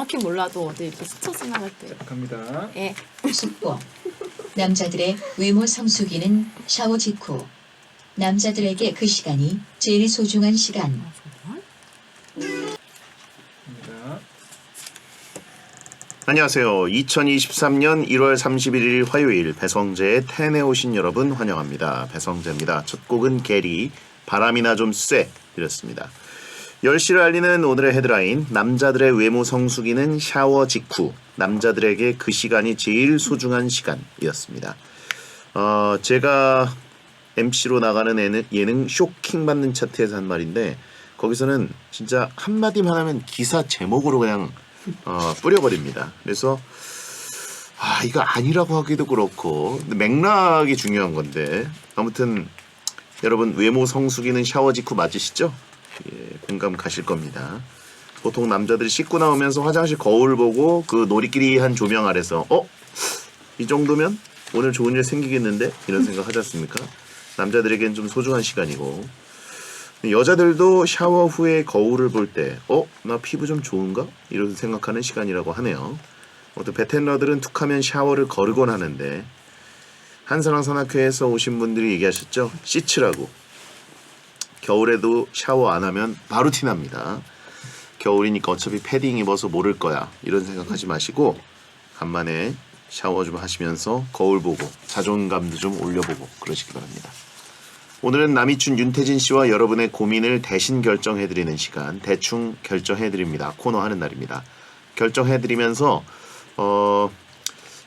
정확히 몰라도 어디 이렇게 스쳐 지나갈 때. 갑니다. 예. 숙보. 남자들의 외모 성수기는 샤워 직후. 남자들에게 그 시간이 제일 소중한 시간. 아, 정말? 갑니다. 안녕하세요. 2023년 1월 31일 화요일 배성재의 텐에 오신 여러분 환영합니다. 배성재입니다. 첫 곡은 게리, 바람이나 좀 쐬 드렸습니다. 10시를 알리는 오늘의 헤드라인, 남자들의 외모 성수기는 샤워 직후, 남자들에게 그 시간이 제일 소중한 시간이었습니다. 제가 MC로 나가는 예능 쇼킹 받는 차트에서 한 말인데, 거기서는 진짜 한마디만 하면 기사 제목으로 그냥 뿌려버립니다. 그래서 이거 아니라고 하기도 그렇고 맥락이 중요한 건데, 아무튼 여러분 외모 성수기는 샤워 직후 맞으시죠? 예, 공감 가실 겁니다. 보통 남자들이 씻고 나오면서 화장실 거울 보고 그 놀이끼리 한 조명 아래서 이 정도면 오늘 좋은 일 생기겠는데? 이런 생각 하지 않습니까? 남자들에겐 좀 소중한 시간이고, 여자들도 샤워 후에 거울을 볼 때 나 피부 좀 좋은가? 이런 생각하는 시간이라고 하네요. 또 베테너들은 툭하면 샤워를 거르곤 하는데, 한사랑 산악회에서 오신 분들이 얘기하셨죠? 씻으라고. 겨울에도 샤워 안 하면 바로 티납니다. 겨울이니까 어차피 패딩 입어서 모를 거야, 이런 생각하지 마시고 간만에 샤워 좀 하시면서 거울 보고 자존감도 좀 올려보고 그러시기 바랍니다. 오늘은 남이춘 윤태진 씨와 여러분의 고민을 대신 결정해드리는 시간, 대충 결정해드립니다. 코너 하는 날입니다. 결정해드리면서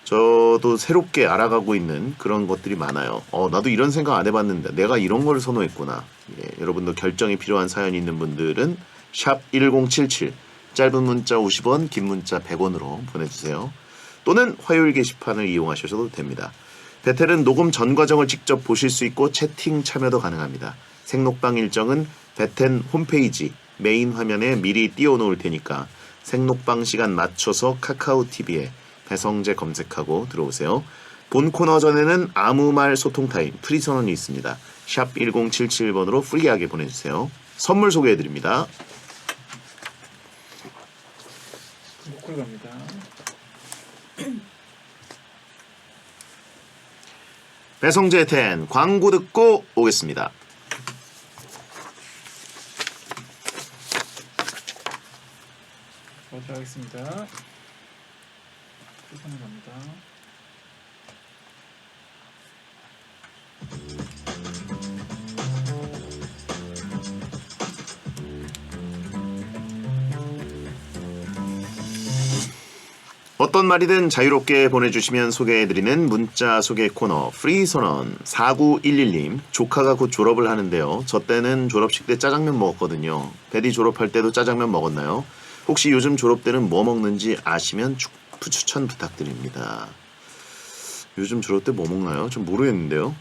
저도 새롭게 알아가고 있는 그런 것들이 많아요. 나도 이런 생각 안 해봤는데 내가 이런 걸 선호했구나. 예, 여러분도 결정이 필요한 사연이 있는 분들은 샵 1077, 짧은 문자 50원, 긴 문자 100원으로 보내주세요. 또는 화요일 게시판을 이용하셔도 됩니다. 배텔은 녹음 전 과정을 직접 보실 수 있고 채팅 참여도 가능합니다. 생록방 일정은 배텐 홈페이지 메인 화면에 미리 띄워놓을 테니까 생록방 시간 맞춰서 카카오TV에 배성재 검색하고 들어오세요. 본 코너 전에는 아무 말 소통 타임 프리선언이 있습니다. 샵 1077번으로 프리하게 보내주세요. 선물 소개해드립니다. 목걸 갑니다. 배성재 텐 광고 듣고 오겠습니다. 먼저 하겠습니다. 최선을 갑니다. 어떤 말이든 자유롭게 보내주시면 소개해드리는 문자 소개 코너 프리선언. 4911님, 조카가 곧 졸업을 하는데요. 저 때는 졸업식 때 짜장면 먹었거든요. 베디 졸업할 때도 짜장면 먹었나요? 혹시 요즘 졸업 때는 뭐 먹는지 아시면 추천 부탁드립니다. 요즘 졸업 때 뭐 먹나요? 좀 모르겠는데요.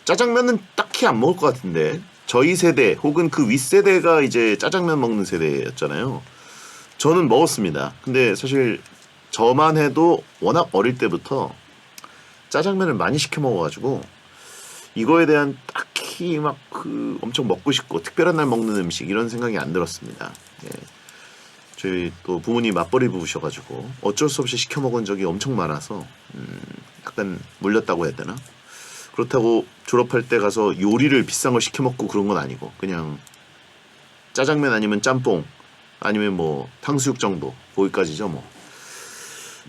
짜장면은 딱히 안 먹을 것 같은데, 저희 세대 혹은 그 윗세대가 이제 짜장면 먹는 세대였잖아요. 저는 먹었습니다. 근데 사실 저만 해도 워낙 어릴 때부터 짜장면을 많이 시켜 먹어가지고 이거에 대한 딱히 막 엄청 먹고 싶고 특별한 날 먹는 음식 이런 생각이 안 들었습니다. 예. 저희 또 부모님 맞벌이 부부셔가지고 어쩔 수 없이 시켜 먹은 적이 엄청 많아서 약간 물렸다고 해야 되나? 그렇다고 졸업할 때 가서 요리를 비싼 걸 시켜 먹고 그런 건 아니고 그냥 짜장면 아니면 짬뽕 아니면 뭐 탕수육 정도, 거기까지죠 뭐.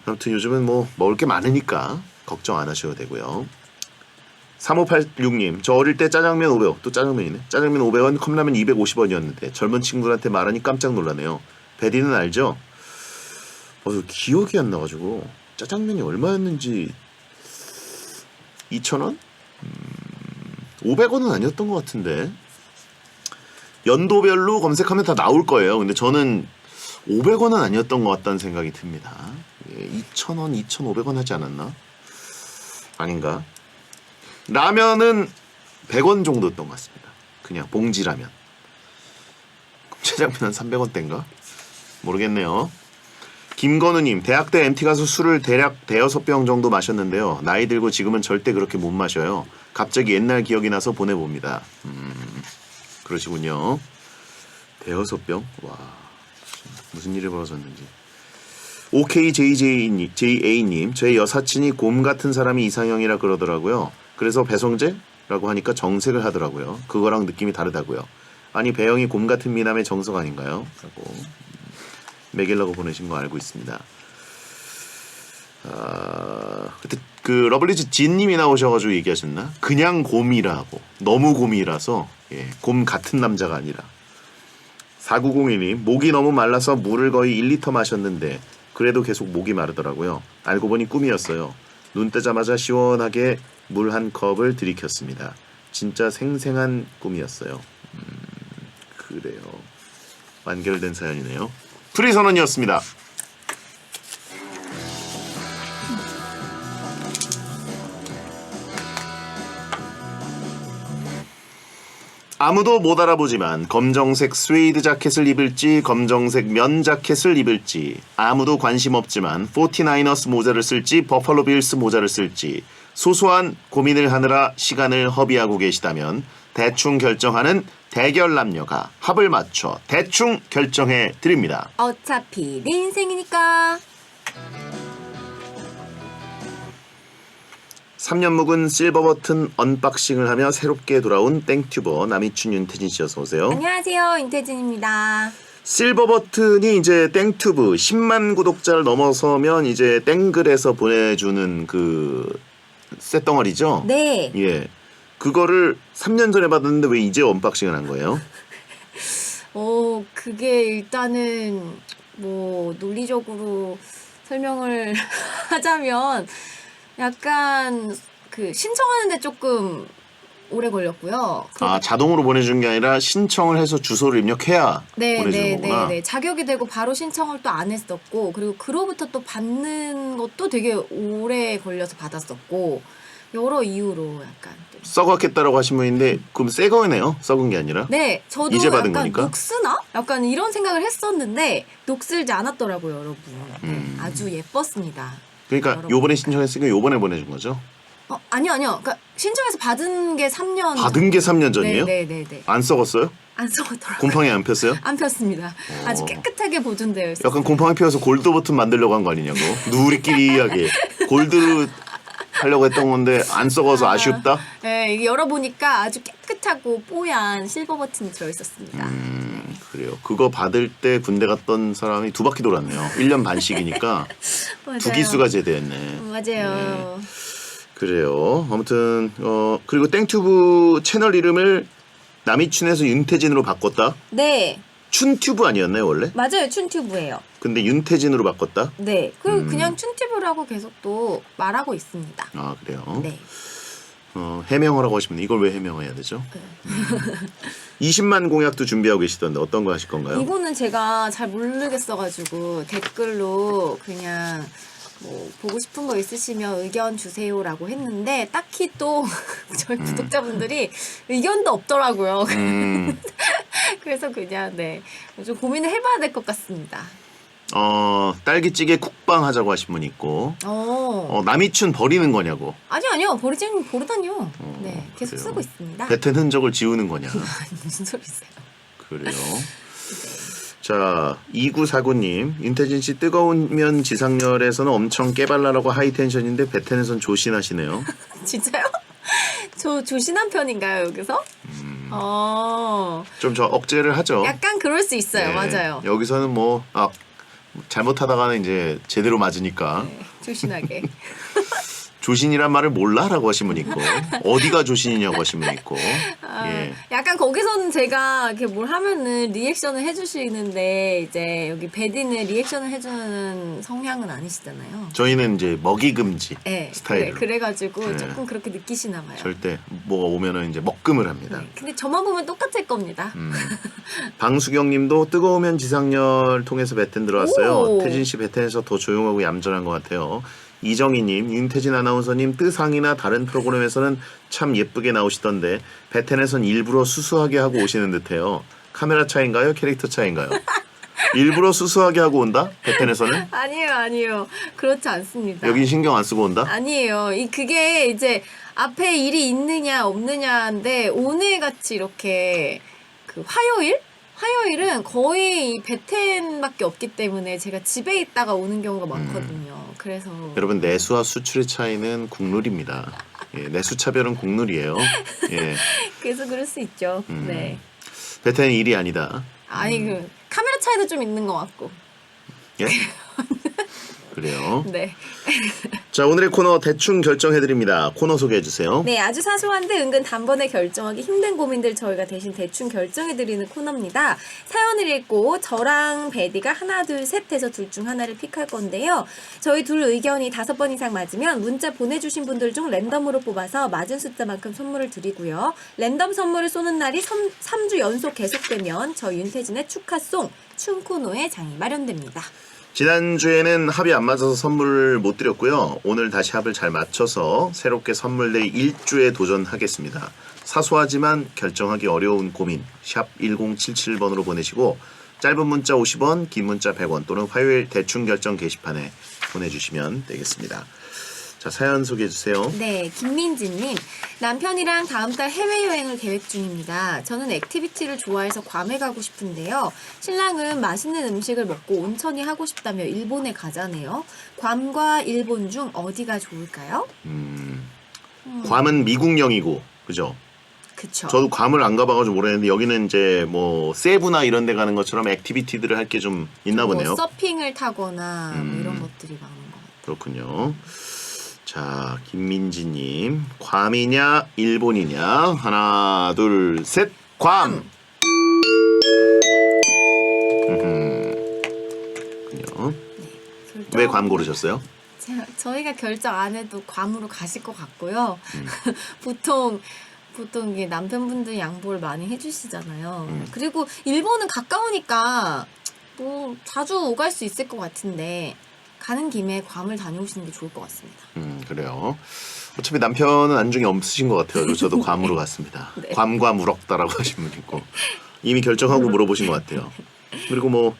아무튼 요즘은 뭐 먹을 게 많으니까 걱정 안 하셔도 되고요. 3586님, 저 어릴 때 짜장면 500원, 또 짜장면이네. 짜장면 500원, 컵라면 250원이었는데 젊은 친구들한테 말하니 깜짝 놀라네요. 베디는 알죠? 기억이 안 나가지고 짜장면이 얼마였는지 2,000원? 500원은 아니었던 것 같은데 연도별로 검색하면 다 나올 거예요. 근데 저는 500원은 아니었던 것 같다는 생각이 듭니다. 2,000원, 2,500원 하지 않았나? 아닌가? 라면은 100원 정도였던 것 같습니다. 그냥 봉지라면. 짜장면 한 300원대인가? 모르겠네요. 김건우님, 대학 때 MT 가서 술을 대략 대여섯 병 정도 마셨는데요. 나이 들고 지금은 절대 그렇게 못 마셔요. 갑자기 옛날 기억이 나서 보내봅니다. 그러시군요. 대여섯 병? 와, 무슨 일이 벌어졌는지. OKJJA님, 제 여사친이 곰 같은 사람이 이상형이라 그러더라고요. 그래서 배성재라고 하니까 정색을 하더라고요. 그거랑 느낌이 다르다고요. 아니 배영이 곰 같은 미남의 정석 아닌가요? 라고 매길라고 보내신 거 알고 있습니다. 그때 그 러블리즈 진님이 나오셔가지고 얘기하셨나? 그냥 곰이라고. 너무 곰이라서 곰 같은 남자가 아니라. 4902님, 목이 너무 말라서 물을 거의 1리터 마셨는데 그래도 계속 목이 마르더라고요. 알고 보니 꿈이었어요. 눈 뜨자마자 시원하게 물 한 컵을 들이켰습니다. 진짜 생생한 꿈이었어요. 그래요. 완결된 사연이네요. 프리선언이었습니다. 아무도 못 알아보지만 검정색 스웨이드 자켓을 입을지 검정색 면 자켓을 입을지 아무도 관심 없지만 49ers 모자를 쓸지 버팔로 빌스 모자를 쓸지 소소한 고민을 하느라 시간을 허비하고 계시다면 대충 결정하는 대결 남녀가 합을 맞춰 대충 결정해 드립니다. 어차피 내 인생이니까. 3년 묵은 실버 버튼 언박싱을 하며 새롭게 돌아온 땡튜버 남이춘 윤태진 씨 어서 오세요. 안녕하세요, 윤태진입니다. 실버 버튼이 이제 땡튜브 10만 구독자를 넘어서면 이제 땡글에서 보내주는 그 쇳덩어리죠? 네. 예. 그거를 3년 전에 받았는데 왜 이제 언박싱을 한 거예요? 그게 일단은 뭐 논리적으로 설명을 하자면 약간 그 신청하는데 조금 오래 걸렸고요. 자동으로 보내준 게 아니라 신청을 해서 주소를 입력해야 보내주는 거구나. 네. 자격이 되고 바로 신청을 또 안 했었고 그리고 그로부터 또 받는 것도 되게 오래 걸려서 받았었고 여러 이유로 약간 또. 썩었겠다라고 하신 분인데 그럼 새 거네요? 썩은 게 아니라? 네, 저도 이제 받은 약간 거니까? 녹스나? 약간 이런 생각을 했었는데 녹슬지 않았더라고요, 여러분. 네, 아주 예뻤습니다. 그러니까 여러분. 요번에 신청했으니까 요번에 보내준 거죠? 아니요. 그러니까 신청해서 받은 게 3년. 받은 게 3년 전이에요? 네. 안 썩었어요? 안 썩었더라고요. 곰팡이 안 폈어요? 안 폈습니다. 아주 깨끗하게 보존되어 있어요. 약간 곰팡이 피워서 골드 버튼 만들려고 한 거 아니냐고. 누리끼리하게 골드로 하려고 했던 건데 안 썩어서 아쉽다? 네, 이게 열어보니까 아주 깨끗하고 뽀얀 실버 버튼이 들어있었습니다. 그래요. 그거 받을 때 군대 갔던 사람이 2바퀴 돌았네요. 1년 반씩이니까 맞아요. 2기수가 제대했네. 맞아요. 그래요. 아무튼 그리고 땡튜브 채널 이름을 남이춘에서 윤태진으로 바꿨다. 네, 춘튜브 아니었나요 원래? 맞아요. 춘튜브예요. 근데 윤태진으로 바꿨다. 네, 그리고 그냥 춘튜브라고 계속 또 말하고 있습니다. 아 그래요. 네. 해명하라고 하시면 이걸 왜 해명해야 되죠? 20만 공약도 준비하고 계시던데 어떤 거 하실 건가요? 이거는 제가 잘 모르겠어가지고 댓글로 그냥 뭐 보고 싶은 거 있으시면 의견 주세요라고 했는데 딱히 또 저희 구독자분들이 의견도 없더라고요. 그래서 그냥 좀 고민을 해봐야 될 것 같습니다. 딸기찌개 국방 하자고 하신 분 있고 남이춘 버리는 거냐고. 아니요. 버리지는 버리다니요. 네, 계속 그래요. 쓰고 있습니다. 뱉은 흔적을 지우는 거냐. 무슨 소리세요? 그래요. 자, 2949님, 윤태진 씨 뜨거운 면 지상렬에서는 엄청 깨발랄하고 하이텐션인데 베텐에선 조신하시네요. 진짜요? 저 조신한 편인가요 여기서? 좀 저 억제를 하죠. 약간 그럴 수 있어요. 네, 맞아요. 여기서는 뭐 잘못하다가는 이제 제대로 맞으니까 네, 조신하게. 조신이란 말을 몰라라고 하신 분 있고 어디가 조신이냐고 하신 분 있고. 예. 약간 거기서는 제가 이렇게 뭘 하면은 리액션을 해주시는데 이제 여기 베디는 리액션을 해주는 성향은 아니시잖아요. 저희는 이제 먹이 금지 네, 스타일로. 그래가지고 네. 조금 그렇게 느끼시나 봐요. 절대 뭐가 오면은 이제 먹금을 합니다. 네, 근데 저만 보면 똑같을 겁니다. 방수경님도 뜨거우면 지상렬 통해서 베텐 들어왔어요. 오. 태진 씨 베텐에서 더 조용하고 얌전한 것 같아요. 이정희님, 윤태진 아나운서님 뜨상이나 다른 프로그램에서는 참 예쁘게 나오시던데 베텐에선 일부러 수수하게 하고 오시는 듯해요. 카메라 차인가요? 캐릭터 차인가요? 일부러 수수하게 하고 온다? 베텐에서는? 아니에요. 그렇지 않습니다. 여긴 신경 안 쓰고 온다? 아니에요. 그게 이제 앞에 일이 있느냐 없느냐인데 오늘 같이 이렇게 그 화요일은 거의 이 배텐밖에 없기 때문에 제가 집에 있다가 오는 경우가 많거든요. 그래서 여러분 내수와 수출의 차이는 국룰입니다. 예, 내수 차별은 국룰이에요. 예, 그래서 그럴 수 있죠. 네. 베테는 일이 아니다. 아니 그 카메라 차이도 좀 있는 것 같고. 예? 그래요. 네. 자, 오늘의 코너 대충 결정해드립니다. 코너 소개해주세요. 네, 아주 사소한데 은근 단번에 결정하기 힘든 고민들 저희가 대신 대충 결정해드리는 코너입니다. 사연을 읽고 저랑 베디가 하나 둘 셋 해서 둘 중 하나를 픽할 건데요. 저희 둘 의견이 5번 이상 맞으면 문자 보내주신 분들 중 랜덤으로 뽑아서 맞은 숫자만큼 선물을 드리고요. 랜덤 선물을 쏘는 날이 3주 연속 계속되면 저 윤태진의 축하송 춤코너의 장이 마련됩니다. 지난주에는 합이 안 맞아서 선물을 못 드렸고요. 오늘 다시 합을 잘 맞춰서 새롭게 선물낼 일주에 도전하겠습니다. 사소하지만 결정하기 어려운 고민 샵 1077번으로 보내시고 짧은 문자 50원, 긴 문자 100원 또는 화요일 대충 결정 게시판에 보내주시면 되겠습니다. 자, 사연 소개해주세요. 네, 김민지님. 남편이랑 다음 달 해외여행을 계획 중입니다. 저는 액티비티를 좋아해서 괌에 가고 싶은데요. 신랑은 맛있는 음식을 먹고 온천이 하고 싶다며 일본에 가자네요. 괌과 일본 중 어디가 좋을까요? 괌은 미국령이고, 그죠? 그쵸. 저도 괌을 안 가봐가지고 모르겠는데 여기는 이제 뭐 세부나 이런 데 가는 것처럼 액티비티들을 할 게 좀 있나 보네요. 뭐 서핑을 타거나 뭐 이런 것들이 많은 것 같아요. 그렇군요. 자, 김민지님, 괌이냐 일본이냐? 하나, 둘, 셋, 괌. 그렇군요. 왜 괌 고르셨어요? 저희가 결정 안 해도 괌으로 가실 것 같고요. 보통 이게 남편분들이 양보를 많이 해주시잖아요. 그리고 일본은 가까우니까 뭐 자주 오갈 수 있을 것 같은데 가는 김에 괌을 다녀오시는 게 좋을 것 같습니다. 그래요. 어차피 남편은 안중에 없으신 것 같아요. 저도 괌으로 갔습니다. 네. 괌과 물었다라고 하신 분 있고 이미 결정하고 물어보신 것 같아요. 그리고 뭐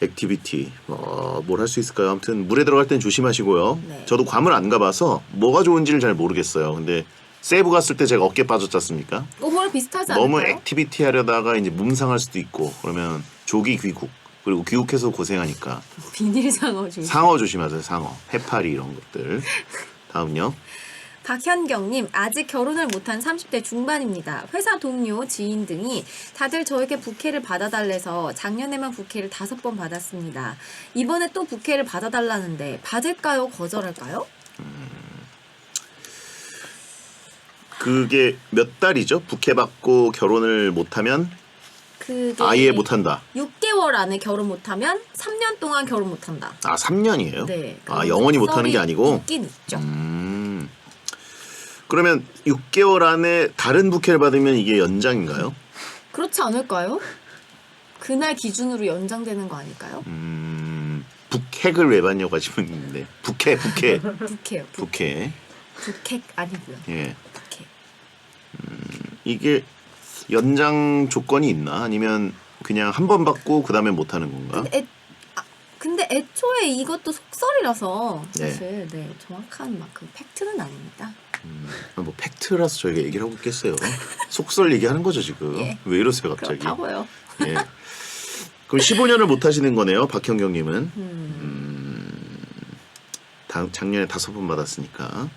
액티비티 뭘 할 수 있을까요? 아무튼 물에 들어갈 땐 조심하시고요. 네. 저도 괌을 안 가봐서 뭐가 좋은지를 잘 모르겠어요. 근데 세부 갔을 때 제가 어깨 빠졌지 않습니까? 그거랑 비슷하지 않을까요? 너무 액티비티 하려다가 이제 몸상할 수도 있고 그러면 조기 귀국 그리고 귀국해서 고생하니까 비닐상어 조심. 상어 조심하세요. 상어, 해파리 이런 것들. 다음요. 박현경님, 아직 결혼을 못한 30대 중반입니다. 회사 동료, 지인 등이 다들 저에게 부케를 받아달래서 작년에만 부케를 5번 받았습니다. 이번에 또 부케를 받아달라는데 받을까요? 거절할까요? 그게 몇 달이죠? 부케 받고 결혼을 못하면 그게 아예 못한다. 6개월 안에 결혼 못하면 3년 동안 결혼 못한다. 아, 3년이에요? 네. 아, 영원히 못하는 게 아니고? 있긴 있죠. 그러면 6개월 안에 다른 부케를 받으면 이게 연장인가요? 그렇지 않을까요? 그날 기준으로 연장되는 거 아닐까요? 북핵을 왜 받냐고 하시면 있는데 부케 부케요. 부케 부케 아니고요. 예 부케. 이게 연장 조건이 있나 아니면 그냥 한 번 받고 그 다음에 못 하는 건가? 근데 애초에 이것도 속설이라서 네. 사실 정확한 막 그 팩트는 아닙니다. 뭐 팩트라서 저희가 얘기를 하고 있겠어요. 속설 얘기하는 거죠 지금. 예. 왜 이러세요 갑자기? 그렇다고요. 예. 그럼 15년을 못 하시는 거네요, 박현경님은. 작년에 5번 받았으니까.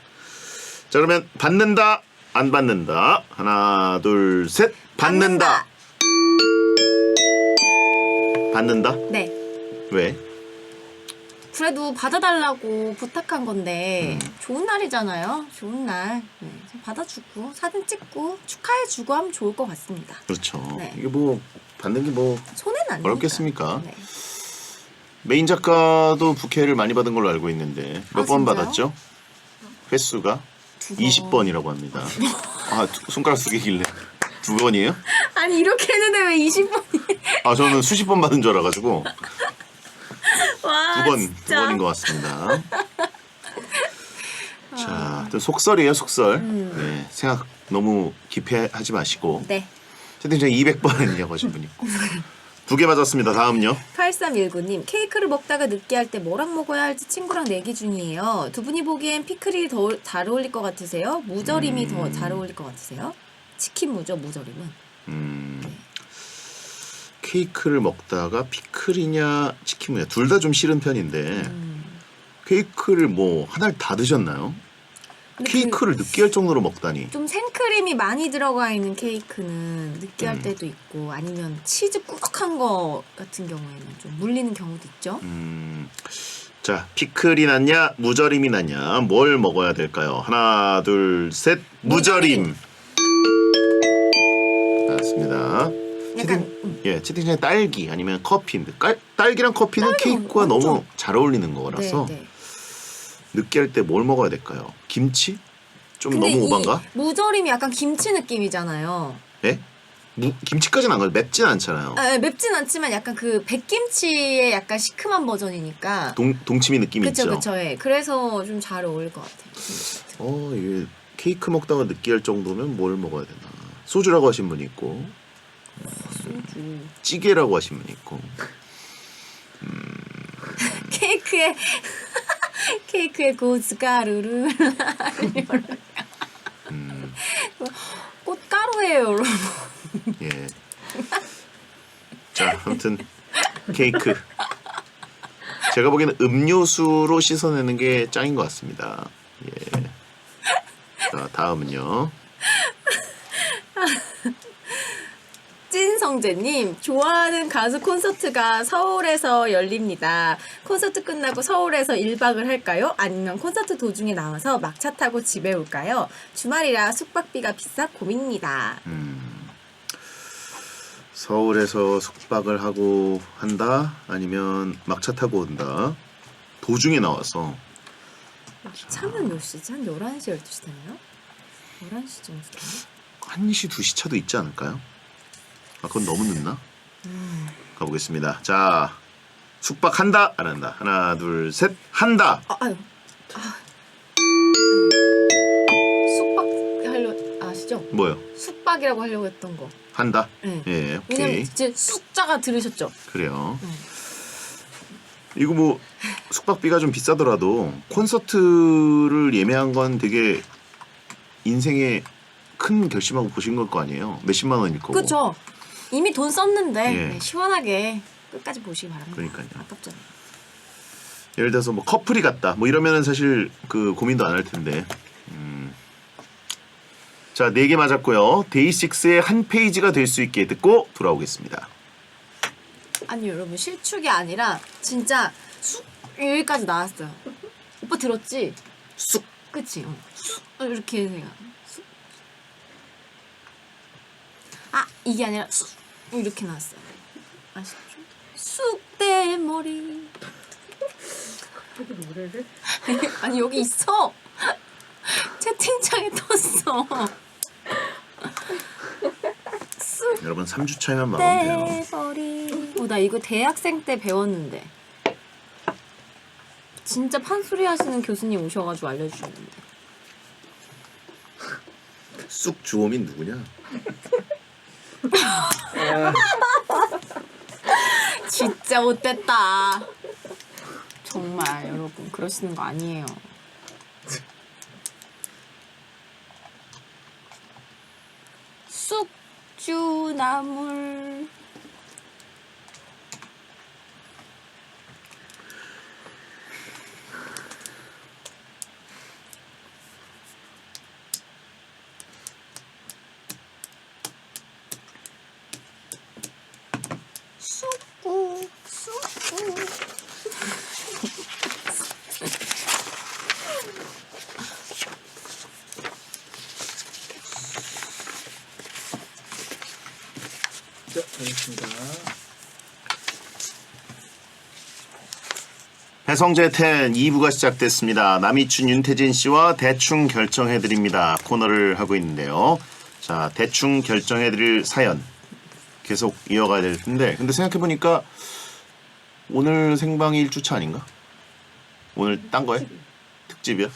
자, 그러면 받는다, 안 받는다. 하나, 둘, 셋. 받는다. 받는다? 네. 왜? 그래도 받아달라고 부탁한 건데 좋은 날이잖아요. 좋은 날. 네. 받아주고 사진 찍고 축하해주고 하면 좋을 것 같습니다. 그렇죠. 네. 이게 뭐 받는 게 뭐 손해는 아니니까. 어렵겠습니까? 네. 메인 작가도 부케를 많이 받은 걸로 알고 있는데 몇 번 진짜요? 받았죠? 횟수가 20번이라고 합니다. 아, 손가락 숙이길래 2번이에요? 아니 이렇게 했는데 왜 20번이? 아, 저는 수십 번 받은 줄 알아가지고 와 2번, 진짜. 2번인 것 같습니다. 자, 또 속설이에요, 속설. 네, 생각 너무 깊이 하지 마시고. 네. 채팅창에 200번 했냐고 하신 분 있고. 2개 맞았습니다. 다음요. 8319님 케이크를 먹다가 느끼할 때 뭐랑 먹어야 할지 친구랑 내기 중이에요. 두 분이 보기엔 피클이 더 잘 어울릴 것 같으세요? 무절임이 더 잘 어울릴 것 같으세요? 치킨 무죠 무절임은. 케이크를 먹다가 피클이냐 치킨이냐 둘 다 좀 싫은 편인데 케이크를 뭐 하나를 다 드셨나요? 근데 케이크를 느끼할 정도로 먹다니. 좀 생크림이 많이 들어가 있는 케이크는 느끼할 때도 있고 아니면 치즈 꾸덕한 거 같은 경우에는 좀 물리는 경우도 있죠. 자, 피클이 낫냐 무절임이 낫냐 뭘 먹어야 될까요? 하나 둘 셋 무절임. 맞습니다. 약간 예, 채팅창에 딸기 아니면 커피인데 딸기랑 커피는 딸기는 케이크와 완전- 너무 잘 어울리는 거라서 네. 느끼할 때 뭘 먹어야 될까요? 김치? 좀 근데 너무 이 오반가? 무절임이 약간 김치 느낌이잖아요. 예? 김치까지는 안 가요. 맵진 않잖아요. 아, 맵진 않지만 약간 그 백김치의 약간 시큼한 버전이니까. 동치미 느낌 그쵸 있죠. 그쵸. 예. 그래서 좀 잘 어울릴 것 같아요. 이게 케이크 먹다가 느끼할 정도면 뭘 먹어야 되나? 소주라고 하신 분이 있고, 소주. 찌개라고 하신 분이 있고. 케이크에 케이크에 고춧가루를 꽃가루예요, 여러분. 예. 자, 아무튼 케이크. 제가 보기에는 음료수로 씻어내는 게 짱인 것 같습니다. 예. 자, 다음은요. 찐성재님, 좋아하는 가수 콘서트가 서울에서 열립니다. 콘서트 끝나고 서울에서 1박을 할까요? 아니면 콘서트 도중에 나와서 막차 타고 집에 올까요? 주말이라 숙박비가 비싸 고민입니다. 서울에서 숙박을 하고 한다? 아니면 막차 타고 온다? 도중에 나와서 차는 몇 시지? 한 11시, 12시 되나요? 11시쯤 되나요? 1시, 2시 차도 있지 않을까요? 아, 그건 너무 늦나? 가보겠습니다. 자, 숙박한다? 안 한다? 하나, 둘, 셋. 한다! 아유. 숙박 하려 아시죠? 뭐요? 숙박이라고 하려고 했던 거. 한다? 네. 예, 오케이. 왜냐면 이제 숫자가 들으셨죠? 그래요. 이거 뭐 숙박비가 좀 비싸더라도 콘서트를 예매한 건 되게 인생에 큰 결심하고 보신 걸 거 아니에요. 몇십만 원일 거고. 그렇죠. 이미 돈 썼는데 예. 네, 시원하게 끝까지 보시기 바랍니다. 그러니까요. 아깝잖아요. 예를 들어서 뭐 커플이 갔다. 뭐 이러면은 사실 그 고민도 안 할 텐데. 자, 4개 맞았고요. 데이식스의 한 페이지가 될 수 있게 듣고 돌아오겠습니다. 아니 여러분 실축이 아니라 진짜 쑥 여기까지 나왔어요. 오빠 들었지? 쑥. 그치? 쑥 이렇게 해요. 쑥. 아 이게 아니라 쑥 이렇게 나왔어요. 아시죠? 쑥대머리. 노래를? 아니 여기 있어. 채팅창에 떴어. 쑥. 여러분 3주 차이만 막으면 돼요. 떼버리. 나 이거 대학생 때 배웠는데. 진짜 판소리 하시는 교수님 오셔가지고 알려주셨는데. 쑥 주호민 누구냐? 진짜 못됐다. 정말 여러분 그러시는 거 아니에요. 쑥주나물. 쑥구 쑥구. 자, 알겠습니다. 배성재 10 2부가 시작됐습니다. 남이춘 윤태진 씨와 대충 결정해드립니다. 코너를 하고 있는데요. 자, 대충 결정해드릴 사연 계속 이어가야 될 텐데, 근데 생각해보니까 오늘 생방이 1주차 아닌가? 오늘 딴 거예요? 특집이야?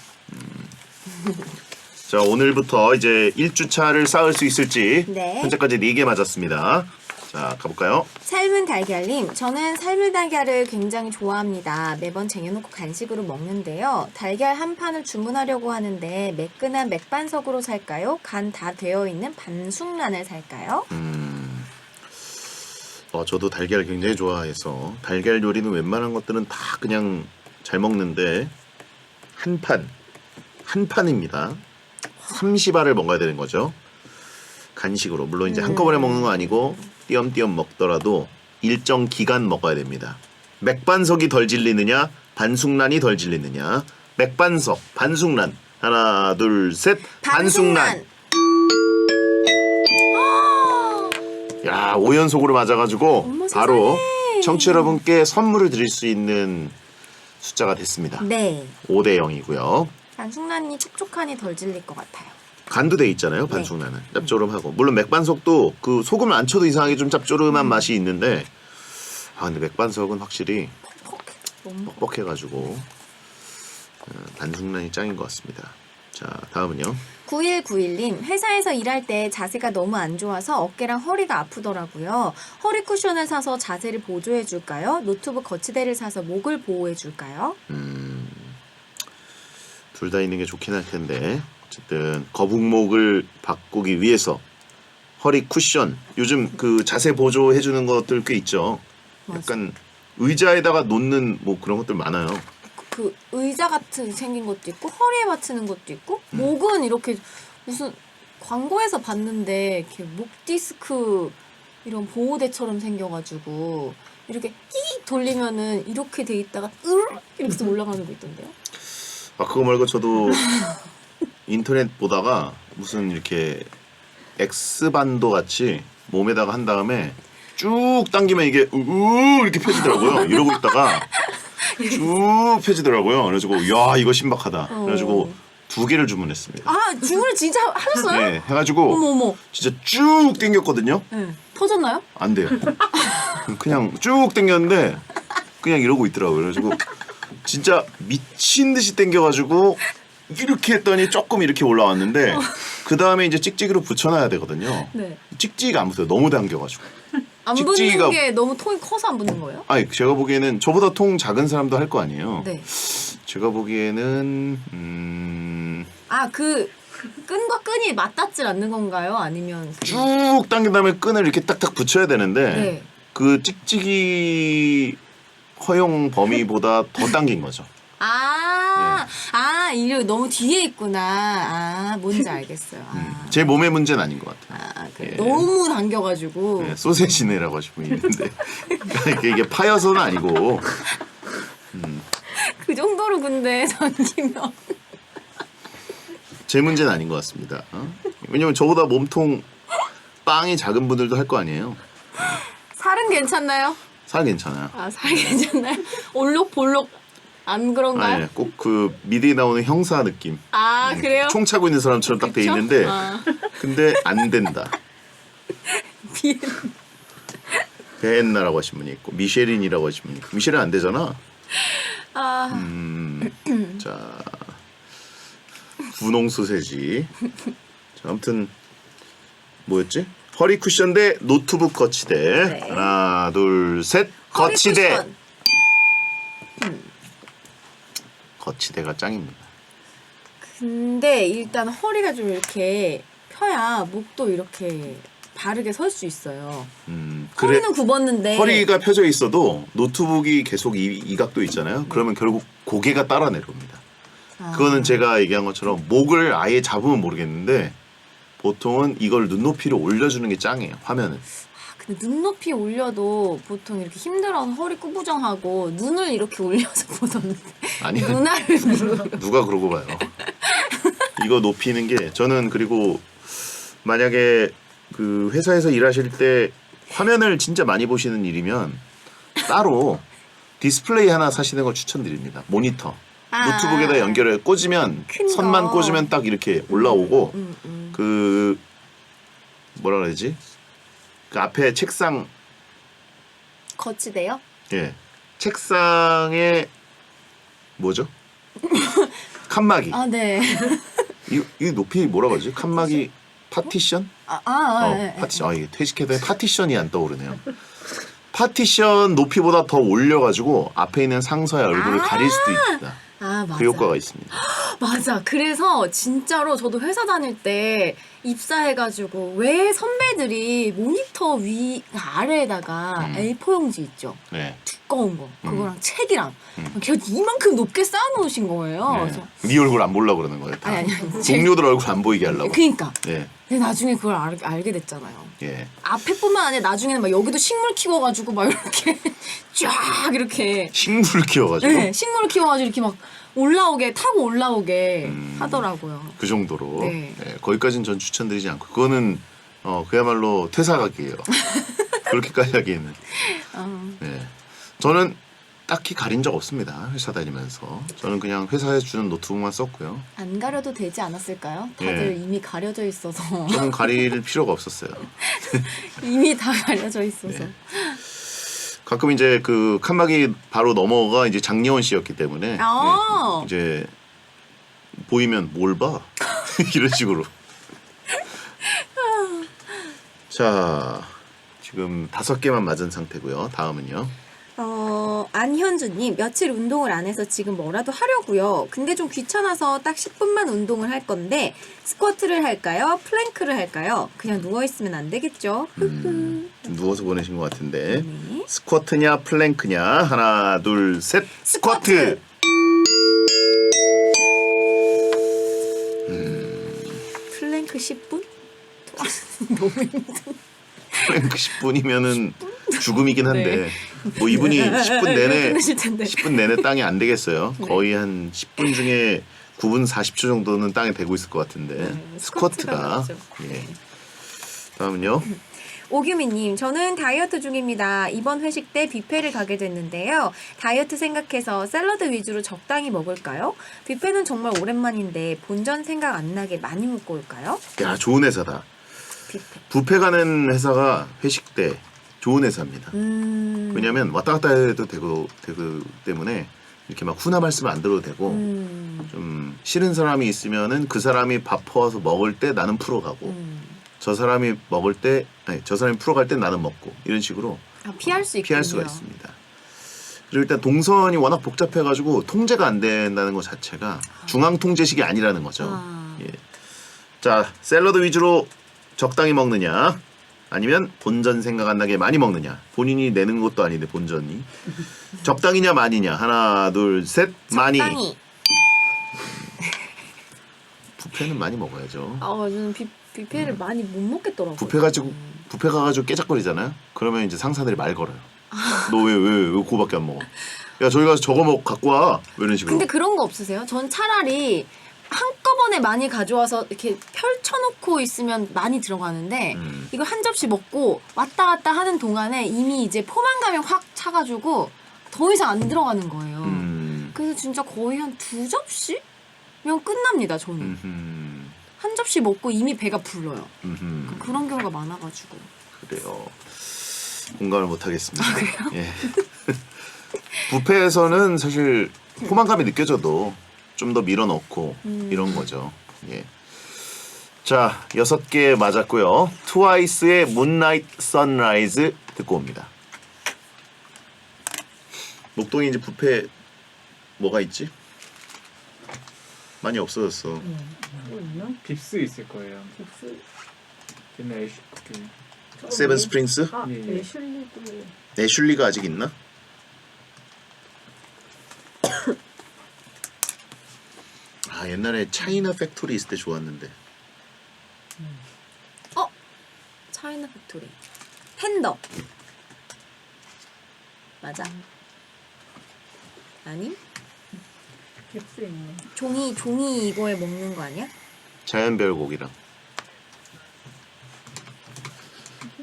자, 오늘부터 이제 1주차를 쌓을 수 있을지 네. 현재까지 4개 맞았습니다. 자, 가볼까요? 삶은 달걀님, 저는 삶은 달걀을 굉장히 좋아합니다. 매번 쟁여놓고 간식으로 먹는데요. 달걀 한 판을 주문하려고 하는데 매끈한 맥반석으로 살까요? 간 다 되어 있는 반숙란을 살까요? 저도 달걀 굉장히 좋아해서 달걀 요리는 웬만한 것들은 다 그냥 잘 먹는데 한 판입니다. 30알을 먹어야 되는 거죠. 간식으로. 물론 이제 한꺼번에 먹는 거 아니고 띄엄띄엄 먹더라도 일정 기간 먹어야 됩니다. 맥반석이 덜 질리느냐 반숙란이 덜 질리느냐. 맥반석 반숙란. 하나 둘 셋. 반숙란. 야 5연속으로 맞아가지고 어머, 바로 세상에. 청취자 여러분께 선물을 드릴 수 있는 숫자가 됐습니다. 네. 5대 0이고요. 반숙란이 촉촉하니 덜 질릴 것 같아요. 간도 돼 있잖아요. 반숙란은 짭조름하고 물론 맥반석도 그 소금을 안 쳐도 이상하게 좀 짭조름한 맛이 있는데 근데 맥반석은 확실히 너무 뻑뻑해가지고 반숙란이 짱인 것 같습니다. 자 다음은요. 9191님, 회사에서 일할 때 자세가 너무 안 좋아서 어깨랑 허리가 아프더라고요. 허리 쿠션을 사서 자세를 보조해 줄까요? 노트북 거치대를 사서 목을 보호해 줄까요? 둘 다 있는 게 좋긴 할 텐데 어쨌든 거북목을 바꾸기 위해서 허리 쿠션 요즘 그 자세 보조해 주는 것들 꽤 있죠. 약간 의자에다가 놓는 뭐 그런 것들 많아요. 그 의자 같은 생긴 것도 있고 허리에 받치는 것도 있고 목은 이렇게 무슨 광고에서 봤는데 이렇게 목 디스크 이런 보호대처럼 생겨가지고 이렇게 끼 돌리면은 이렇게 돼 있다가 이렇게 해서 올라가는 거 있던데요. 그거 말고 저도 인터넷 보다가 무슨 이렇게 X반도 같이 몸에다가 한 다음에 쭉 당기면 이게 이렇게 펴지더라고요. 이러고 있다가 쭉 펴지더라고요. 그래가지고 야 이거 신박하다. 그래가지고 2개를 주문했습니다. 주문을 진짜 하셨어요? 네, 해가지고 어머. 진짜 쭉 당겼거든요. 네. 터졌나요? 안 돼요. 그냥 쭉 당겼는데 그냥 이러고 있더라고요. 그래가지고 진짜 미친 듯이 당겨가지고 이렇게 했더니 조금 이렇게 올라왔는데 그 다음에 이제 찍찍이로 붙여놔야 되거든요. 네. 찍찍이가 안 붙어요. 너무 당겨가지고. 안 찍찍이가- 붙는 게 너무 통이 커서 안 붙는 거예요? 아니 제가 보기에는 저보다 통 작은 사람도 할 거 아니에요. 네. 제가 보기에는 그 끈과 끈이 맞닿질 않는 건가요? 아니면 쭉 당긴 다음에 끈을 이렇게 딱딱 붙여야 되는데 네. 그 찍찍이 허용 범위보다 더 당긴 거죠. 이거 너무 뒤에 있구나. 뭔지 알겠어요. 제 몸의 문제는 아닌 것 같아요. 그래. 예. 너무 당겨가지고. 네, 소세지네라고 하시는 분이 있는데 이게 파여서는 아니고 그 정도로 근데 당기면. 제 문제는 아닌 것 같습니다. 왜냐면 저보다 몸통 빵이 작은 분들도 할 거 아니에요. 살은 괜찮나요? 살 괜찮아요. 살 괜찮나요? 올록볼록 안 그런가요? 꼭 그 미드에 나오는 형사 느낌. 그래요? 총 차고 있는 사람처럼 딱 돼 그쵸? 있는데 근데 안 된다. 베엔나라고 하신 분이 있고 미쉐린이라고 하신 분이 있고 미쉐린 안 되잖아. 자 분홍 소세지. 자, 아무튼 뭐였지? 허리 쿠션 대 노트북 거치대. 네. 하나 둘 셋. 허리 거치대. 쿠션. 거치대가 짱입니다. 근데 일단 허리가 좀 이렇게 펴야 목도 이렇게 바르게 설 수 있어요. 그래 허리는 굽었는데 허리가 펴져 있어도 노트북이 계속 이 각도 있잖아요. 그러면 결국 고개가 따라 내려옵니다. 그거는 제가 얘기한 것처럼 목을 아예 잡으면 모르겠는데 보통은 이걸 눈높이로 올려주는 게 짱이에요. 화면은. 근데 눈높이 올려도 보통 이렇게 힘들어서 허리 꾸부정하고 눈을 이렇게 올려서 보던데 아니 눈알을 누가 그러고 봐요. 이거 높이는 게 저는 그리고 만약에 그 회사에서 일하실 때 화면을 진짜 많이 보시는 일이면 따로 디스플레이 하나 사시는 걸 추천드립니다. 모니터. 노트북에다 연결해 꽂으면 큰 선만 거. 꽂으면 딱 이렇게 올라오고 그 뭐라 그러지? 그 앞에 책상 거치대요? 책상에 뭐죠? 칸막이. 네. 이 높이 뭐라 그러지? 칸막이 파티션? 네. 파티션. 이게 퇴직해도 파티션이 안 떠오르네요. 파티션 높이보다 더 올려가지고 앞에 있는 상사의 얼굴을 가릴 수도 있다. 맞아. 그 효과가 있습니다. 맞아. 그래서 진짜로 저도 회사 다닐 때 입사해가지고 왜 선배들이 모니터 아래에다가 A4 용지 있죠. 네. 두꺼운 거. 그거랑 책이랑 걔 이만큼 높게 쌓아놓으신 거예요. 네. 그래서 네 얼굴 안 보려고 그러는 거예요. 다. 아니. 동료들 얼굴 안 보이게 하려고. 그니까. 예. 근데 나중에 그걸 알게 됐잖아요. 예. 앞에뿐만 아니라 나중에는 막 여기도 식물 키워가지고 막 이렇게 쫙 이렇게 식물을 키워가지고 네, 식물을 키워가지고 이렇게 막 타고 올라오게 하더라고요. 그 정도로. 네. 예, 거기까지는 전 추천드리지 않고 그거는 그야말로 퇴사각이에요. 그렇게까지 하기에는. 예. 저는 딱히 가린 적 없습니다. 회사 다니면서. 저는 그냥 회사에 주는 노트북만 썼고요. 안 가려도 되지 않았을까요? 다들 예. 이미 가려져 있어서 저는 가릴 필요가 없었어요. 이미 다 가려져 있어서 네. 가끔 이제 그 칸막이 바로 넘어가 이제 장예원 씨였기 때문에 아. 예, 이제 보이면 뭘 봐? 이런 식으로. 자, 지금 5개만 맞은 상태고요. 다음은요. 안현주님 며칠 운동을 안 해서 지금 뭐라도 하려고요. 근데 좀 귀찮아서 딱 10분만 운동을 할 건데 스쿼트를 할까요? 플랭크를 할까요? 그냥 누워있으면 안 되겠죠? 누워서 보내신 것 같은데 네. 스쿼트냐 플랭크냐 하나 둘 셋 스쿼트. 플랭크 10분? 너무 힘든. 플랭크 10분이면은 죽음이긴 한데 뭐 이분이 10분 내내 끝내실 텐데. 10분 내내 땅에 안 되겠어요. 거의 한 10분 중에 9분 40초 정도는 땅에 대고 있을 것 같은데 스쿼트가 스쿼트가. 맞죠. 예. 다음은요. 오규미님, 저는 다이어트 중입니다. 이번 회식 때 뷔페를 가게 됐는데요. 다이어트 생각해서 샐러드 위주로 적당히 먹을까요? 뷔페는 정말 오랜만인데 본전 생각 안 나게 많이 먹고 올까요? 야, 좋은 회사다. 뷔페. 뷔페 가는 회사가 회식 때 좋은 회사입니다. 왜냐면 왔다 갔다 해도 되고 때문에 이렇게 막 훈화말 쓰면 안 들어도 되고 좀 싫은 사람이 있으면은 그 사람이 밥 퍼와서 먹을 때 나는 풀어 가고 저 사람이 먹을 때 아니 저 사람이 풀어 갈 때 나는 먹고 이런 식으로 피할 수 있군요. 피할 수가 있습니다. 그리고 일단 동선이 워낙 복잡해가지고 통제가 안 된다는 것 자체가 중앙 통제식이 아니라는 거죠. 예. 자, 샐러드 위주로 적당히 먹느냐 아니면 본전 생각 안 나게 많이 먹느냐. 본인이 내는 것도 아닌데 본전이 적당히냐 많이냐. 하나 둘 셋 많이. 적당히. 뷔페는 많이 먹어야죠. 저는 뷔페를 많이 못 먹겠더라고요. 뷔페 가가지고 깨작거리잖아요. 그러면 이제 상사들이 말 걸어요. 너 왜 그거밖에 안 먹어? 야 저기 가서 저거 갖고 와. 이런 식으로. 근데 그런 거 없으세요? 전 차라리 한꺼번에 많이 가져와서 이렇게 펼쳐놓고 있으면 많이 들어가는데 이걸 한 접시 먹고 왔다 갔다 하는 동안에 이미 이제 포만감이 확 차가지고 더 이상 안 들어가는 거예요. 그래서 진짜 거의 한 2접시면 끝납니다. 저는. 한 접시 먹고 이미 배가 불러요. 그런 경우가 많아가지고. 그래요. 공감을 못 하겠습니다. 예. 뷔페에서는 사실 포만감이 느껴져도 좀 더 밀어넣고 이런 거죠. 예. 자, 6개 맞았고요. 트와이스의 문나잇 선라이즈 듣고 옵니다. 목동에 이제 뷔페 뭐가 있지? 많이 없어졌어. 뭐 있나? 빕스 있을 거예요. 빕스. 옛날에 세븐 스프링스? 예. 애슐리도 애슐리가 아직 있나? 아 옛날에 차이나 팩토리 있을 때 좋았는데. 차이나 팩토리. 텐더. 맞아. 아니? 깁스 있네. 종이 이거에 먹는 거 아니야? 자연별 고기랑.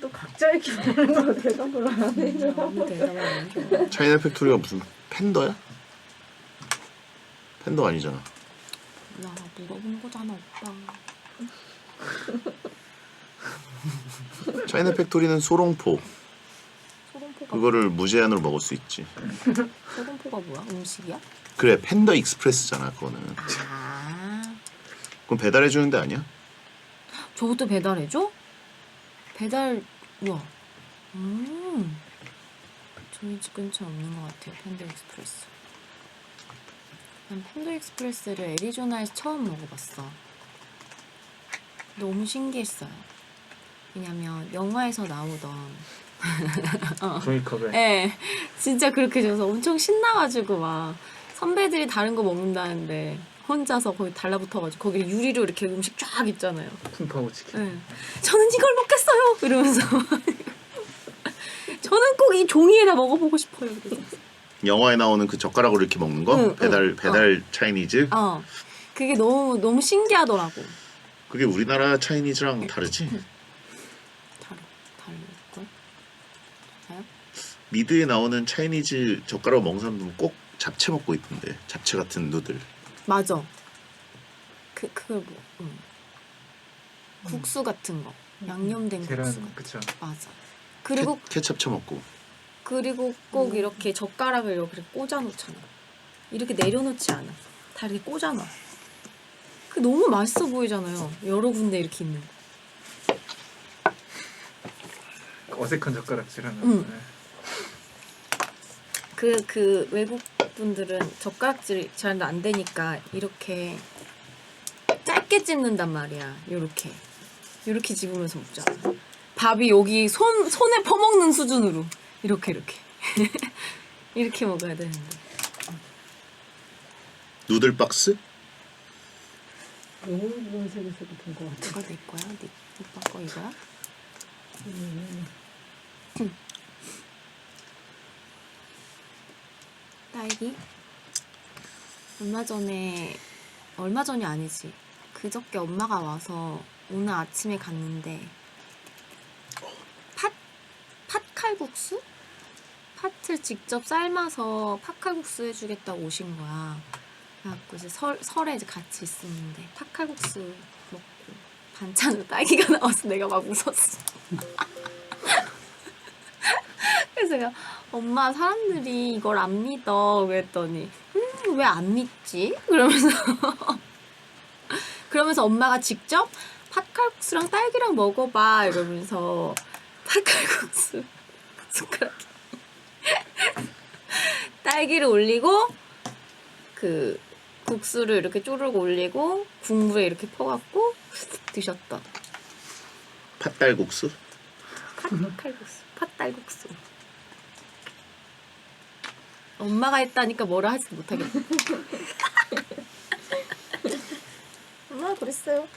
또 각자 이렇게 먹는 거 대답을 안 해. 아무 대답을 안 해줘. 차이나 팩토리가 무슨 팬더야? 팬더 아니잖아. 야, 물어본 거잖아, 오빠. 차이나 팩토리는 소롱포. 소금포가 그거를 무제한으로 먹을 수 있지. 소금포가 뭐야? 음식이야? 그래 팬더 익스프레스잖아 그거는. 아, 그럼 배달해 주는 데 아니야? 저것도 배달해줘? 우와. 저희 집 근처에 없는 것 같아요. 팬더 익스프레스. 난 팬더 익스프레스를 애리조나에서 처음 먹어봤어. 너무 신기했어요. 왜냐면 영화에서 나오던 종이컵에. 예, 진짜 그렇게 줘서 엄청 신나가지고 막 선배들이 다른 거 먹는다는데 혼자서 거기 달라붙어가지고 거기 유리로 이렇게 음식 쫙 있잖아요. 풍파고 치킨. 예. 저는 이걸 먹겠어요! 이러면서 저는 꼭 이 종이에다 먹어보고 싶어요. 그래서. 영화에 나오는 그 젓가락으로 이렇게 먹는 거? 응, 배달 차이니즈? 그게 너무 신기하더라고. 그게 우리나라 차이니즈랑 다르지? 다를걸? 달라요? 미드에 나오는 차이니즈 젓가락 먹는 사람들은 꼭 잡채 먹고 있던데. 잡채 같은 누들. 맞아. 그걸 뭐, 국수 같은 거. 양념된 국수. 계란 그쵸. 맞아. 그리고 케첩 쳐먹고. 꼭 이렇게 젓가락을 이렇게 꽂아 놓잖아. 이렇게 내려놓지 않아. 다 이렇게 꽂아 놔. 그 너무 맛있어 보이잖아요. 여러 군데 이렇게 있는 거. 어색한 젓가락질하는. 응. 네. 그 외국 분들은 젓가락질이 잘 안 되니까 이렇게 짧게 찝는단 말이야. 요렇게 집으면서 먹잖아. 밥이 여기 손에 퍼먹는 수준으로 이렇게 이렇게 먹어야 되는데. 누들 박스? 너무 연색에서 본것 같아. 누가 낼 거야? 네 오빠 거 이거야? 딸기? 얼마 전이 아니지. 그저께 엄마가 와서 오늘 아침에 갔는데 팥칼국수? 팥을 직접 삶아서 팥칼국수 해주겠다고 오신 거야. 그래갖고 이제 설에 이제 같이 있었는데 팥칼국수 먹고 반찬으로 딸기가 나와서 내가 막 웃었어. 그래서 내가 엄마 사람들이 이걸 안 믿어 그랬더니 왜 안 믿지? 그러면서 엄마가 직접 팥칼국수랑 딸기랑 먹어봐 이러면서 팥칼국수 숟가락 딸기를 올리고 그 국수를 이렇게 쪼르륵 올리고 국물에 이렇게 퍼갖고 드셨던 팥달국수? 팥달국수. 엄마가 했다니까 뭐라 하지도 못하겠다. 엄마가 그랬어요.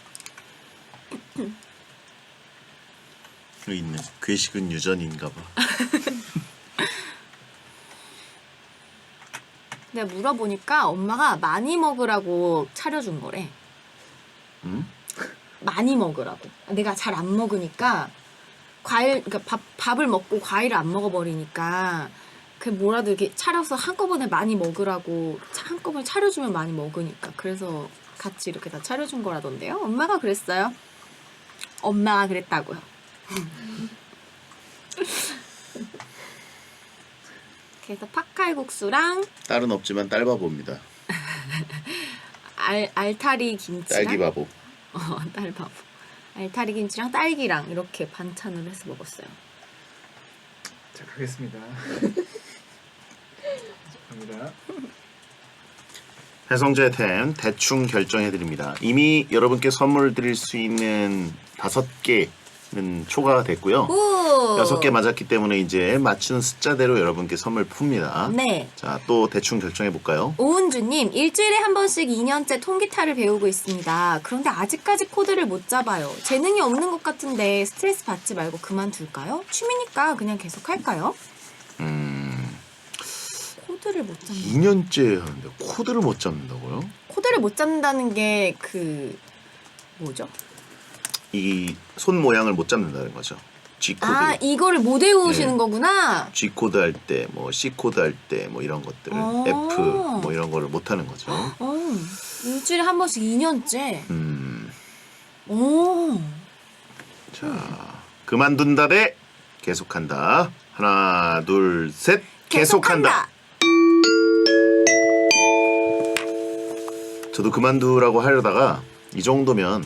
여기 있네. 괴식은 유전인가 봐. 내가 물어보니까 엄마가 많이 먹으라고 차려준 거래. 응? 많이 먹으라고. 내가 잘 안 먹으니까 그러니까 밥을 먹고 과일을 안 먹어버리니까 그 뭐라도 이렇게 차려서 한꺼번에 많이 먹으라고 한꺼번에 차려주면 많이 먹으니까 그래서 같이 이렇게 다 차려준 거라던데요. 엄마가 그랬어요. 엄마가 그랬다고요. 그래서 팥칼국수랑 딸은 없지만 딸바보입니다. 알타리 김치랑 딸기바보. 딸바보. 알타리 김치랑 딸기랑 이렇게 반찬을 해서 먹었어요. 자 가겠습니다. 갑니다. 배성재 템 대충 결정해드립니다. 이미 여러분께 선물 드릴 수 있는 5개는 초과됐고요. 6개 맞았기 때문에 이제 맞추는 숫자대로 여러분께 선물 풉니다. 네. 자, 또 대충 결정해볼까요? 오은주님, 일주일에 한 번씩 2년째 통기타를 배우고 있습니다. 그런데 아직까지 코드를 못 잡아요. 재능이 없는 것 같은데 스트레스 받지 말고 그만둘까요? 취미니까 그냥 계속 할까요? 코드를 못 잡는 2년째 하는데 코드를 못 잡는다고요? 코드를 못 잡는다는 게 뭐죠? 이 손 모양을 못 잡는다는 거죠. G코드. 아, 이거를 못 외우시는 네. 거구나. G코드 할 때, 뭐 C코드 할 때, 뭐 이런 것들, 어. F 뭐 이런 거를 못 하는 거죠. 일주일에 한 번씩 2년째. 음, 오. 자, 그만둔다 대 계속한다. 하나, 둘, 셋. 계속한다. 저도 그만두라고 하려다가 이 정도면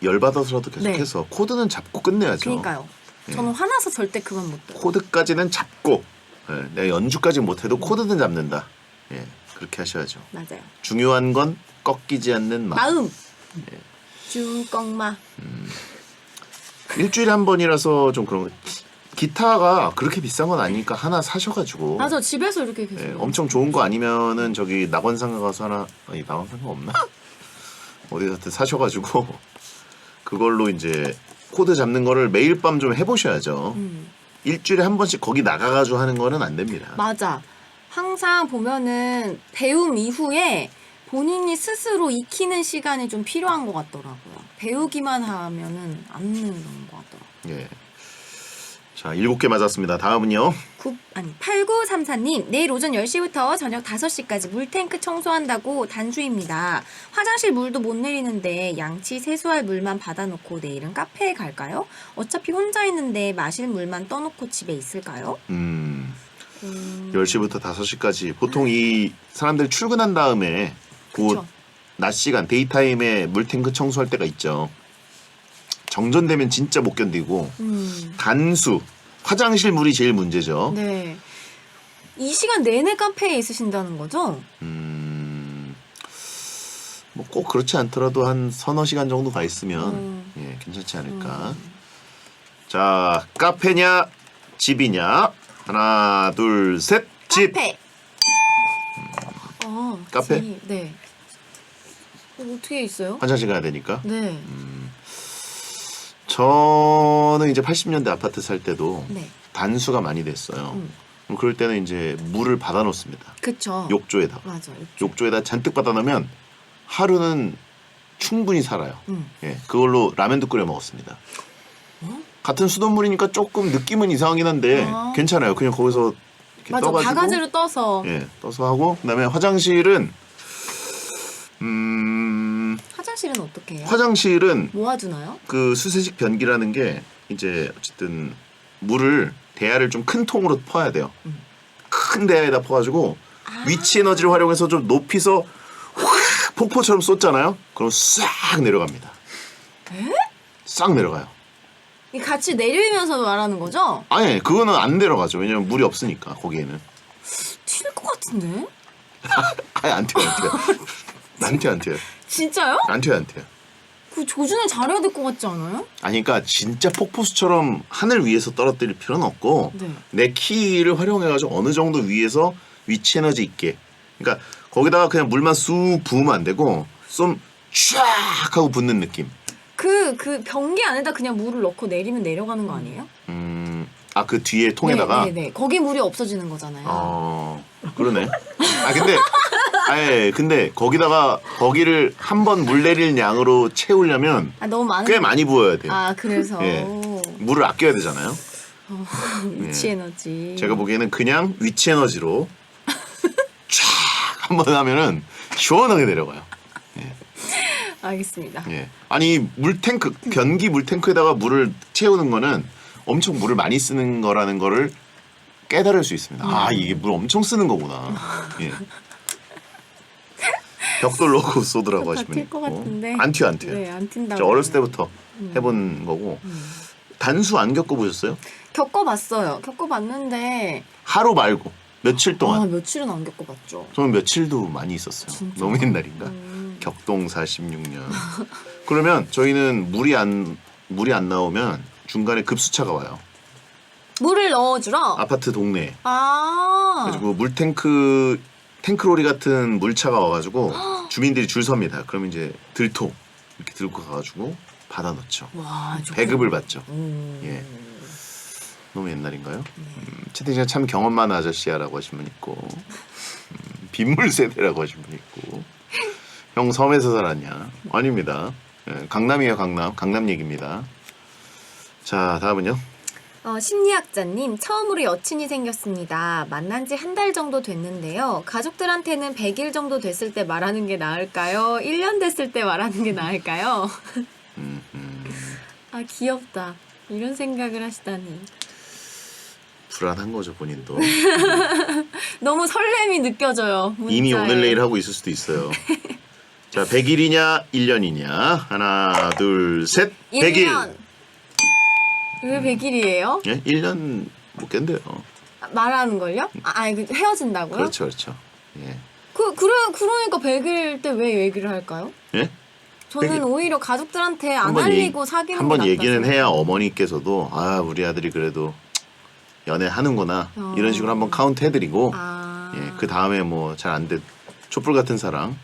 열받아서라도 계속해서 코드는 잡고 끝내야죠. 그러니까요. 예. 저는 화나서 절대 그만 못 둬요. 코드까지는 잡고, 예, 내가 연주까지 못해도 코드는 잡는다. 예. 그렇게 하셔야죠. 맞아요. 중요한 건 꺾이지 않는 마음. 마음. 중꺾마. 일주일에 한 번이라서 좀 그런 거. 기타가 그렇게 비싼 건 아니니까 하나 사셔가지고. 맞아, 집에서 이렇게 계속. 예, 엄청 좋은 거 아니면은 저기 낙원상가 가서 하나, 아니 낙원상가 없나? 어디 가든 사셔가지고 그걸로 이제 코드 잡는 거를 매일 밤 좀 해보셔야죠. 일주일에 한 번씩 거기 나가가지고 하는 거는 안 됩니다. 맞아. 항상 보면은 배움 이후에 본인이 스스로 익히는 시간이 좀 필요한 것 같더라고요. 배우기만 하면은 안 느는 것 같더라고요. 예. 자, 7개 맞았습니다. 다음은요. 8934님, 내일 오전 10시부터 저녁 5시까지 물탱크 청소한다고 단주입니다. 화장실 물도 못 내리는데 양치 세수할 물만 받아놓고 내일은 카페에 갈까요? 어차피 혼자 있는데 마실 물만 떠놓고 집에 있을까요? 10시부터 5시까지 보통 이 사람들 출근한 다음에 곧 그쵸. 낮 시간 데이타임에 물탱크 청소할 때가 있죠. 정전되면 진짜 못 견디고 단수 화장실 물이 제일 문제죠. 네. 이 시간 내내 카페에 있으신다는 거죠? 뭐 꼭 그렇지 않더라도 한 서너 시간 정도 가 있으면 예, 괜찮지 않을까. 자, 카페냐 집이냐. 하나 둘 셋. 집. 카페. 카페? 집. 네. 어떻게 있어요? 화장실 가야 되니까. 네. 저는 이제 80년대 아파트 살 때도 네. 단수가 많이 됐어요. 그럼 그럴 때는 이제 물을 받아 놓습니다. 그쵸. 욕조에다가. 맞아. 욕조에다 잔뜩 받아 놓으면 하루는 충분히 살아요. 음. 예, 그걸로 라면도 끓여 먹었습니다. 같은 수돗물이니까 조금 느낌은 이상하긴 한데 아. 괜찮아요. 그냥 거기서 이렇게 맞아. 떠가지고 바가지로 떠서. 예, 떠서 하고 그다음에 화장실은 화장실은 어떻게 해요? 화장실은 모아두나요? 그 수세식 변기라는 게 이제 어쨌든 물을 대야를 좀 큰 통으로 퍼야 돼요. 큰 대야에다 퍼가지고 위치 에너지를 활용해서 좀 높이서 확 폭포처럼 쏟잖아요. 그럼 싹 내려갑니다. 싹 내려가요. 이 같이 내리면서 말하는 거죠? 아니 그거는 안 내려가죠. 왜냐면 물이 없으니까 거기에는. 튈 것 같은데? 아니 안 튀어요. 안 튀어요. 안 튀어요. 진짜요? 안 튀어요. 안 튀어요. 그 조준을 잘해야 될 것 같지 않아요? 아니 그러니까 진짜 폭포수처럼 하늘 위에서 떨어뜨릴 필요는 없고 네. 내 키를 활용해가지고 어느 정도 위에서 위치 에너지 있게 그러니까 거기다가 그냥 물만 쑥 부으면 안 되고 좀 쫙 하고 붓는 느낌. 그 변기 안에다 그냥 물을 넣고 내리면 내려가는 거 아니에요? 아 그 뒤에 통에다가 네. 거기 물이 없어지는 거잖아요. 그러네. 근데 거기다가 거기를 한 번 물 내릴 양으로 채우려면 너무 많은. 꽤 많이 부어야 돼요. 그래서. 예. 물을 아껴야 되잖아요. 위치 예. 에너지. 제가 보기에는 그냥 위치 에너지로 쫙 한 번 하면은 시원하게 내려가요. 알겠습니다. 예. 아니 물탱크 변기 물탱크에다가 물을 채우는 거는 엄청 물을 많이 쓰는 거라는 거를 깨달을 수 있습니다. 이게 물 엄청 쓰는 거구나. 예. 벽돌 넣고 쏘더라고 하시면 다튈 것 같은데. 안 튀어 안 튀어. 네, 안 튄다고. 저 어렸을 때부터 해본 거고 단수 안 겪어보셨어요? 겪어봤어요. 겪어봤는데. 하루 말고 며칠 동안. 며칠은 안 겪어봤죠. 저는 며칠도 많이 있었어요. 진짜? 너무 옛날인가? 격동 46년. 그러면 저희는 물이 안 나오면 중간에 급수차가 와요. 물을 넣어주러. 아파트 동네에. 아. 그래가지고 탱크로리 같은 물차가 와가지고 주민들이 줄 섭니다. 그러면 이제 들통 이렇게 들고 가가지고 받아 넣죠. 와, 배급을 받죠. 예. 너무 옛날인가요? 채팅창 참 경험 많은 아저씨야라고 하신 분 있고 빗물 세대라고 하신 분 있고 형 섬에서 살았냐? 아닙니다. 예, 강남이에요. 강남 얘기입니다. 자 다음은요. 심리학자님, 처음으로 여친이 생겼습니다. 만난 지 한 달 정도 됐는데요. 가족들한테는 100일 정도 됐을 때 말하는 게 나을까요? 1년 됐을 때 말하는 게 나을까요? 귀엽다. 이런 생각을 하시다니. 불안한 거죠 본인도. 너무 설렘이 느껴져요. 문자에. 이미 오늘 내일 하고 있을 수도 있어요. 자 100일이냐 1년이냐 하나 둘 셋 100일. 1년. 왜 100일이에요? 예? 1년 못 견뎌요. 말하는 걸요? 헤어진다고요? 그렇죠. 예. 그 그러니까 100일 때 왜 얘기를 할까요? 예? 저는 100일 오히려 가족들한테 안 한번 알리고 사귀는 한번 게 얘기는 낫다고 해야 어머니께서도 아 우리 아들이 그래도 연애하는구나 어. 이런 식으로 한번 카운트 해드리고 아. 예, 그 다음에 뭐 잘 안 돼 촛불 같은 사랑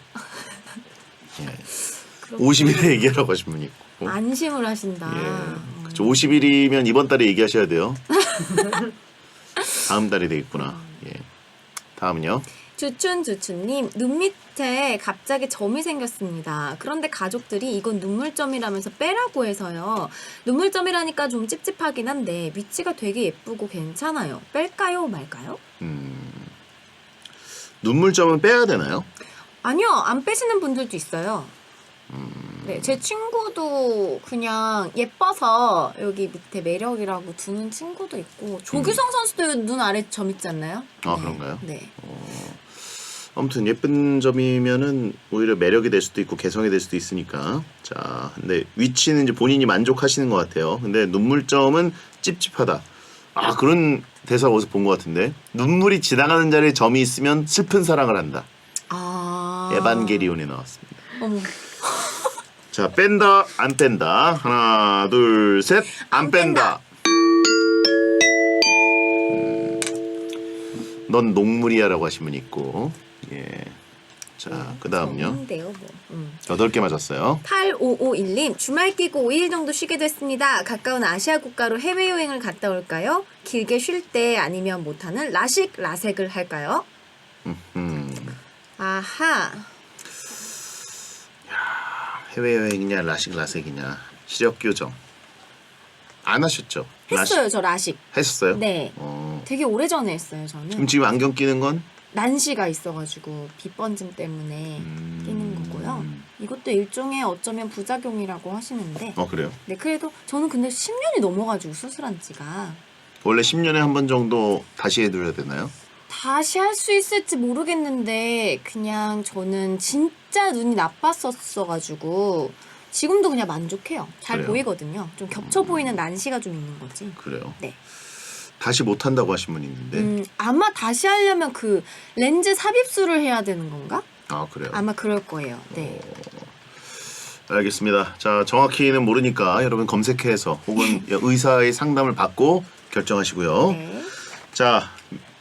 예, 50일에 얘기하라고 하신 분이 있고 안심을 하신다. 예, 그쵸. 50일이면 이번 달에 얘기하셔야 돼요. 다음 달이 되겠구나. 예. 다음은요. 주춘님, 눈 밑에 갑자기 점이 생겼습니다. 그런데 가족들이 이건 눈물점이라면서 빼라고 해서요. 눈물점이라니까 좀 찝찝하긴 한데 위치가 되게 예쁘고 괜찮아요. 뺄까요 말까요? 눈물점은 빼야 되나요? 아니요, 안 빼시는 분들도 있어요. 네, 제 친구도 그냥 예뻐서 여기 밑에 매력이라고 두는 친구도 있고 조규성 선수도 눈 아래 점 있지 않나요? 아, 네. 그런가요? 네. 아무튼 예쁜 점이면은 오히려 매력이 될 수도 있고 개성이 될 수도 있으니까. 자, 근데 위치는 이제 본인이 만족하시는 것 같아요. 근데 눈물점은 찝찝하다. 아, 그런 대사 어디서 본 것 같은데. 눈물이 지나가는 자리에 점이 있으면 슬픈 사랑을 한다. 아. 에반게리온에 나왔습니다. 어머. 자, 뺀다, 안 뺀다. 하나, 둘, 셋. 안 안 뺀다. 넌 녹물이야라고 하신 분 있고. 예. 자, 그 다음요. 점인데요, 뭐. 8개 맞았어요. 8551님, 주말 끼고 5일 정도 쉬게 됐습니다. 가까운 아시아 국가로 해외여행을 갔다 올까요? 길게 쉴 때 아니면 못하는 라식, 라섹을 할까요? 아하. 해외여행이냐 라식 라섹이냐 시력 교정 안 하셨죠? 했어요, 저 라식. 했었어요? 네. 되게 오래전에 했어요, 저는. 그럼 지금 안경 끼는 건? 난시가 있어가지고 빛번짐 때문에 끼는 거고요. 이것도 일종의 어쩌면 부작용이라고 하시는데 그래요? 네, 그래도 저는 근데 10년이 넘어가지고 수술한 지가 원래 10년에 한 번 정도 다시 해드려야 되나요? 다시 할 수 있을지 모르겠는데 그냥 저는 진짜 눈이 나빴었어가지고 지금도 그냥 만족해요. 잘 그래요? 보이거든요. 좀 겹쳐 보이는 난시가 좀 있는 거지. 그래요? 네. 다시 못한다고 하신 분 있는데 아마 다시 하려면 그 렌즈 삽입술을 해야 되는 건가? 아 그래요? 아마 그럴 거예요. 네. 알겠습니다. 자, 정확히는 모르니까 여러분 검색해서 혹은 의사의 상담을 받고 결정하시고요. 네. 자,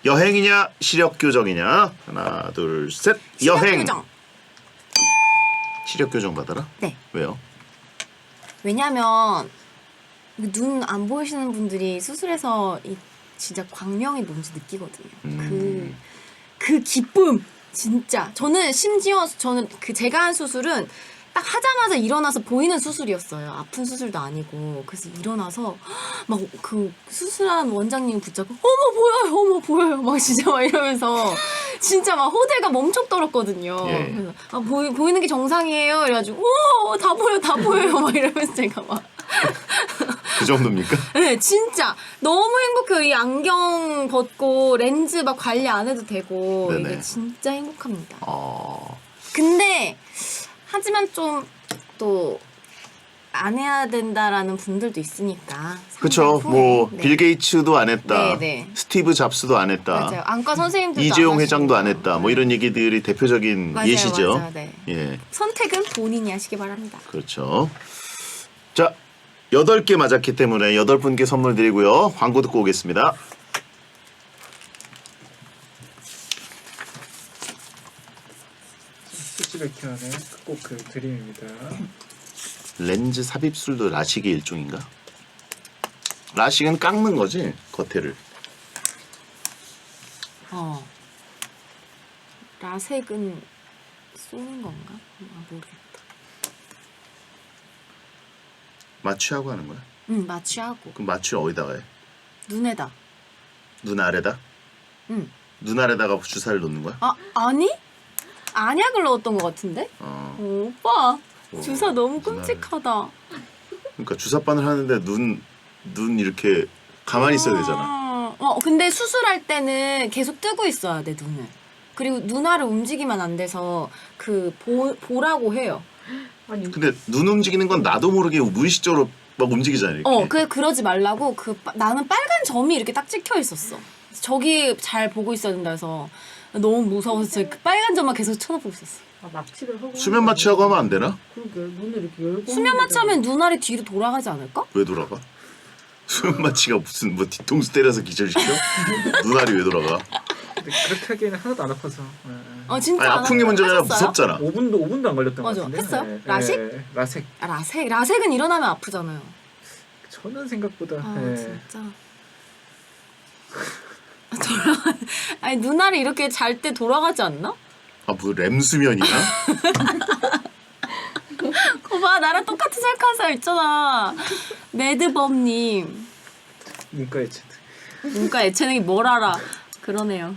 여행이냐 시력 교정이냐 하나 둘 셋. 여행. 시력 교정. 시력 교정 받아라? 네. 왜요? 왜냐면 눈 안 보이시는 분들이 수술해서 이 진짜 광명이 뭔지 느끼거든요. 그 기쁨 진짜 저는 심지어 저는 그 제가 한 수술은 딱 하자마자 일어나서 보이는 수술이었어요. 아픈 수술도 아니고 그래서 일어나서 막 그 수술한 원장님 붙잡고 어머 보여요 막 진짜 막 이러면서 진짜 막 호들가 멈쩍 떨었거든요. 예. 그래서 보이는 게 정상이에요. 이래가지고 다 보여요 막 이러면서 제가 막 그 정도입니까? 네, 진짜 너무 행복해요. 이 안경 벗고 렌즈 막 관리 안 해도 되고 네네. 이게 진짜 행복합니다. 근데 하지만 좀 또 안 해야 된다라는 분들도 있으니까. 그렇죠. 상당 후에. 뭐 빌 게이츠도 안 했다. 네, 네. 스티브 잡스도 안 했다. 맞아요. 안과 선생님들도 이재용 안 회장도 안 하시고. 했다. 뭐 이런 얘기들이 대표적인 맞아요, 예시죠. 맞아요, 네. 예, 선택은 본인이 하시기 바랍니다. 그렇죠. 자, 8개 맞았기 때문에 8분께 선물 드리고요. 광고 듣고 오겠습니다. 스치백현의 꼭 그 드림입니다. 렌즈 삽입술도 라식의 일종인가? 라식은 깎는 거지, 겉에를. 라섹은 쏘는 건가? 모르겠다. 마취하고 하는 거야? 마취하고 그럼 마취 어디다가 해? 눈에다. 눈 아래다? 응. 눈 아래다가 주사를 놓는 거야? 아니? 안약을 넣었던 것 같은데? 오빠 주사 너무 끔찍하다. 그러니까 주사바늘 하는데 눈 이렇게 가만히 있어야 되잖아. 근데 수술할 때는 계속 뜨고 있어야 돼 눈을. 그리고 눈알을 움직이면 안 돼서 그 보라고 해요. 아니 근데 눈 움직이는 건 나도 모르게 무의식적으로 막 움직이잖아 이렇게. 그러지 말라고 나는 빨간 점이 이렇게 딱 찍혀 있었어. 저기 잘 보고 있어야 된다 해서 너무 무서워서 진짜 그 빨간 점만 계속 쳐다보고 있었어. 아 마취를 하고. 수면 마취하고 하면 안 되나? 그러게 눈을 이렇게 열고. 수면 마취하면 눈알이 뒤로 돌아가지 않을까? 왜 돌아가? 수면 마취가 무슨 뭐 뒤통수 때려서 기절시켜? 눈알이 왜 돌아가? 근데 그렇게 하기에는 하나도 안 아파서. 진짜 아니 안 아픈 게 문제가 아니라 하셨어요? 무섭잖아. 5분도 안 걸렸던 것 맞아. 같은데. 했어요? 라식? 라섹. 아, 라섹은 일어나면 아프잖아요. 저는 생각보다. 진짜. 아니 눈알이 이렇게 잘 때 돌아가지 않나? 아 뭐 램수면이야? 거봐 나랑 똑같은 생각하는 사람 있잖아. 매드범님. 문과 예체능. 문과 예체능이 뭘 알아. 그러네요.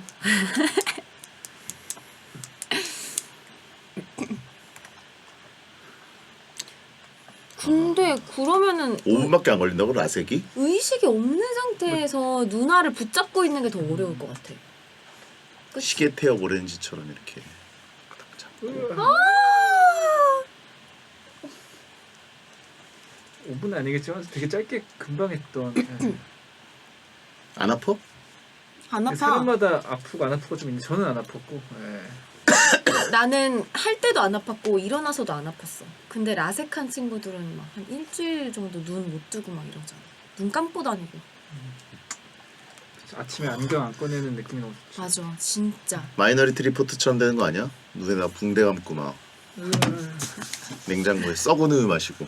근데 그러면은 5분밖에 안 걸린다고 라섹이? 의식이 없는 상태에서 눈알을 붙잡고 있는 게 더 어려울 것 같아. 그치? 시계 태엽 오렌지처럼 이렇게 딱 잡고. 아! 5분은 아니겠지만 되게 짧게 금방 했던. 안 아파? 안 아파. 사람마다 아프고 안 아프고 좀 있는데 저는 안 아팠고. 나는 할 때도 안 아팠고 일어나서도 안 아팠어. 근데 라섹한 친구들은 막 한 일주일 정도 눈 못 뜨고 막 이러잖아. 눈 감고 다니고. 아침에 안경 안 꺼내는 느낌이 너무 좋지. 맞아, 진짜. 마이너리티 리포트처럼 되는 거 아니야? 눈에다 붕대 감고 막 냉장고에 썩은 우유 마시고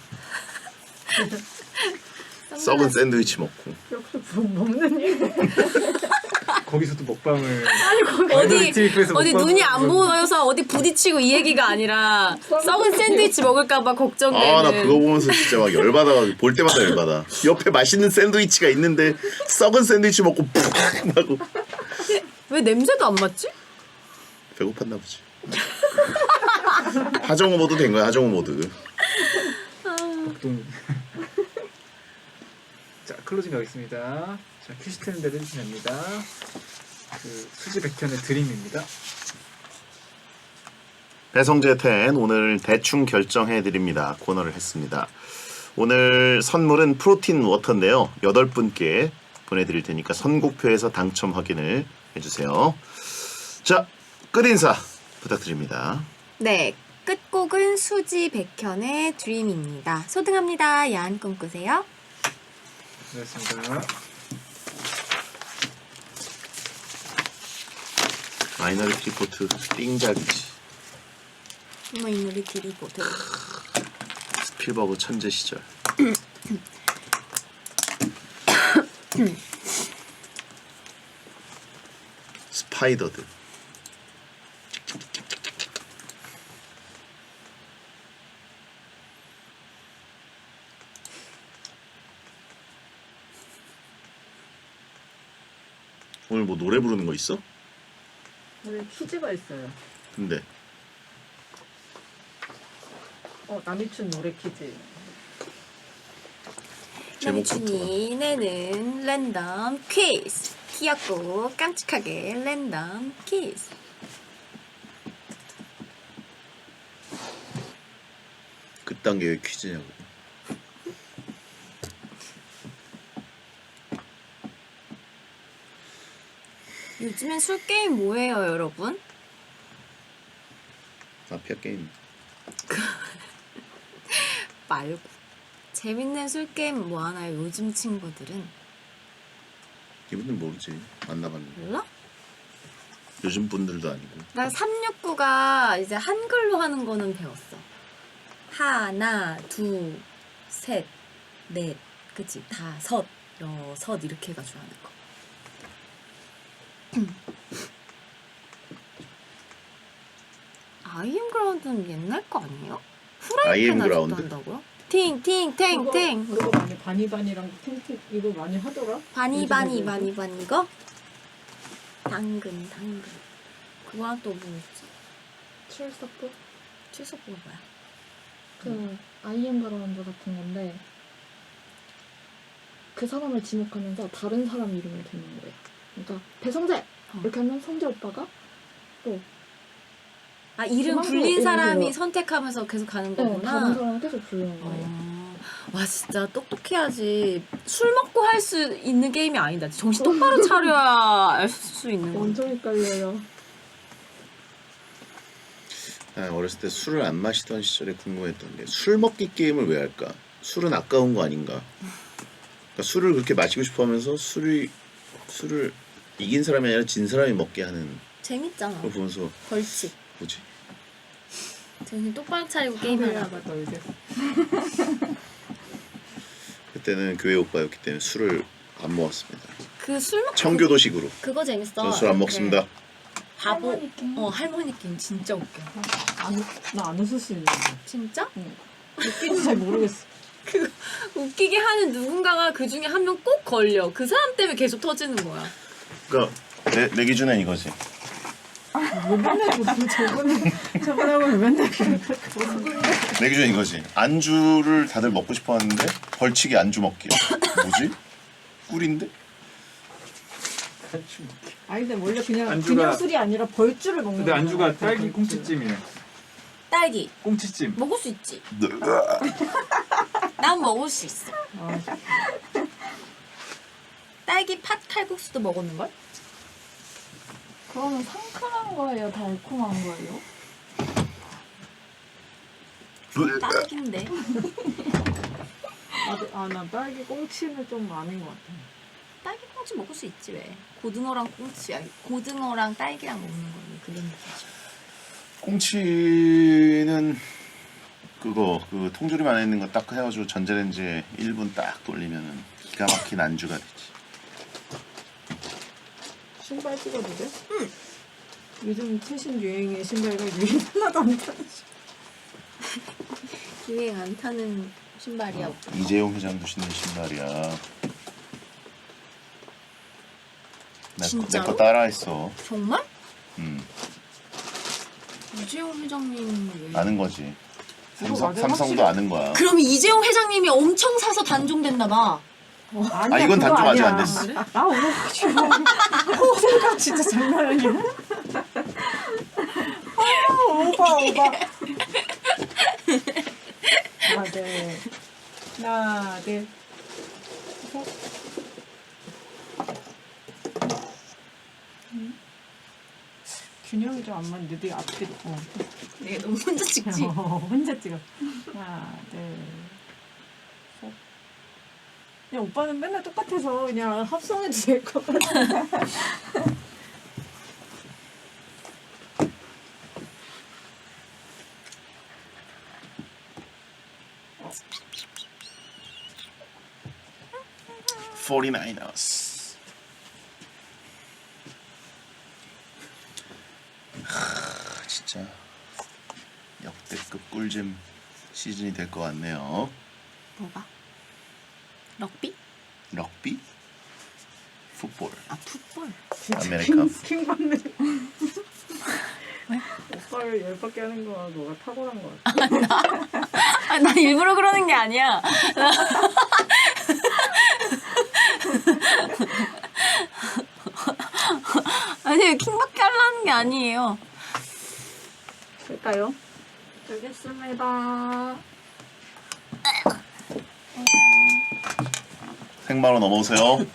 썩은 샌드위치 먹고. 역시 먹는 일. 거기서도 먹방을. 어디 눈이 안 보여서 어디 부딪히고 이 얘기가 아니라 썩은 샌드위치 먹을까봐 걱정되는. 아 나 그거 보면서 진짜 막 열받아가지고 볼 때마다 열받아. 옆에 맛있는 샌드위치가 있는데 썩은 샌드위치 먹고 푹 하고. 왜 냄새도 안 맡지? 배고팠나 보지. 하정우 모드 된 거야 하정우 모드. 먹동. 자 클로징 가겠습니다. 자 큐시트는 대로 해주시면 됩니다. 그 수지 백현의 드림입니다. 배성재 텐 오늘 대충 결정해 드립니다. 코너를 했습니다. 오늘 선물은 프로틴 워터인데요. 8분께 보내드릴 테니까 선곡표에서 당첨 확인을 해주세요. 자, 끝인사 부탁드립니다. 네, 끝곡은 수지 백현의 드림입니다. 소등합니다. 야한 꿈 꾸세요. 고맙습니다. 마이너리티 리포트 띵작이지. 마이너리티 리포트. 스필버그 천재 시절. 스파이더들. 오늘 뭐 노래 부르는 거 있어? 오늘 퀴즈가 있어요. 근데 남이춘 노래 퀴즈. 제목부터. 남친이 내는 랜덤 퀴즈. 귀엽고 깜찍하게 랜덤 퀴즈. 그딴 게 왜 퀴즈냐고. 요즘엔 술 게임 뭐해요, 여러분? 마피아 게임. 말고 재밌는 술 게임 뭐 하나요? 요즘 친구들은 이분들 모르지. 안 나갔는데. 몰라? 요즘 분들도 아니고. 난 369가 이제 한글로 하는 거는 배웠어. 하나, 둘, 셋, 넷, 그치? 다섯, 여섯 이렇게 해가지고 하는 거. 아이엠 그라운드는 옛날 거 아니에요? 아이엠 후라이팬 아직도 그라운드? 한다고요? 팅, 팅, ting, ting. 그거 많이 바니바니랑 팅팅 이거 많이 하더라. 바니 이거? 당근. 그거랑 또 뭐 있지? 출석부? 출석부가 뭐야? 그 아이엠 그라운드 같은 건데 그 사람을 지목하면서 다른 사람 이름을 대는 거예요. 그러니까 배성재! 이렇게 하면 성재 오빠가 또 아, 이름 그만큼 불린 예를 사람이 들어- 선택하면서 계속 가는 네, 거구나. 다른 사람을 계속 부르는 거예요. 와, 진짜 똑똑해야지. 술 먹고 할 수 있는 게임이 아니다. 정신 똑바로 차려야 알 수 있는 거. 엄청 헷갈려요. 난 어렸을 때 술을 안 마시던 시절에 궁금했던 게 술 먹기 게임을 왜 할까? 술은 아까운 거 아닌가? 그러니까 술을 그렇게 마시고 싶어하면서 술을 이긴 사람이 아니라 진 사람이 먹게 하는 재밌잖아. 걸 보면서 벌칙. 뭐지? 정신 똑바로 차리고 게임하라. 하루야가 떨게. 그때는 교회 오빠였기 때문에 술을 안 먹었습니다. 그 술 먹. 청교도식으로. 그거 재밌어. 전 술 안 먹습니다. 바보. 할머니 게임. 할머니 게임 진짜 웃겨. 나안 웃을 수 있는데. 진짜? 웃긴지 잘 모르겠어. 웃기게 하는 누군가가 그 중에 한 명 꼭 걸려. 그 사람 때문에 계속 터지는 거야. 그러니까 내 기준엔 이거지. 왜 맨날 저번하고 왜 맨날 내 기준엔 이거지. 안주를 다들 먹고 싶어하는데 벌칙이 안주 먹기. 뭐지? 꿀인데? 아니 근데 원래 그냥 안주가- 그냥 술이 아니라 벌주를 먹는 근데 거야. 안주가 딸기 벌주. 꽁치찜이에요. 딸기. 꽁치찜. 먹을 수 있지. 난 먹을 수 있어. 아, 딸기 팥 칼국수도 먹었는걸? 그러면 상큼한 거예요? 달콤한 거예요? 딸기인데. 나 딸기 꽁치는 좀 아닌 것 같아. 딸기 꽁치 먹을 수 있지 왜. 고등어랑 꽁치, 아니 고등어랑 딸기랑 먹는 거는 그런 느낌이죠. 꽁치는 그 통조림 안에 있는 거 딱 해가지고 전자레인지에 1분 딱 돌리면은 기가 막힌 안주가 되지. 신발 찍어도 돼? 응. 요즘 최신 유행의 신발가 유행 하나도 안 타지. 유행 안 타는 신발이야. 이재용 회장도 신는 신발이야. 진짜로? 내 거 따라했어. 정말? 음, 이재용 회장님 왜? 아는 거지. 이거 맞아요? 삼성도 확실히- 아는 거야. 그럼 이재용 회장님이 엄청 사서 단종됐나 봐. 아니야, 이건 그거 단종 아직 아니야. 안 됐어. 나 오늘 지금 호들갑 진짜 장난 아니야. 오바. 하나, 둘, 셋. 균형이 좀 안 맞는데 네 앞뒤로. 내가 너무 혼자 찍지. 혼자 찍어. 하나, 둘, 셋. 그냥 오빠는 맨날 똑같아서 그냥 합성해도 될 것 같아. (49ers) 진짜 역대급 꿀잼 시즌이 될 것 같네요. 뭐가? 럭비? 럭비, 풋볼, 아 풋볼. 아메리칸. 킹받네. 오빠를 열받게 하는 거야. 너가 탁월한 거 같아. 아, 나 일부러 그러는 게 아니야. 아니 킹받게 하려는 게 아니에요. 될까요? 알겠습니다. 생방으로 넘어오세요.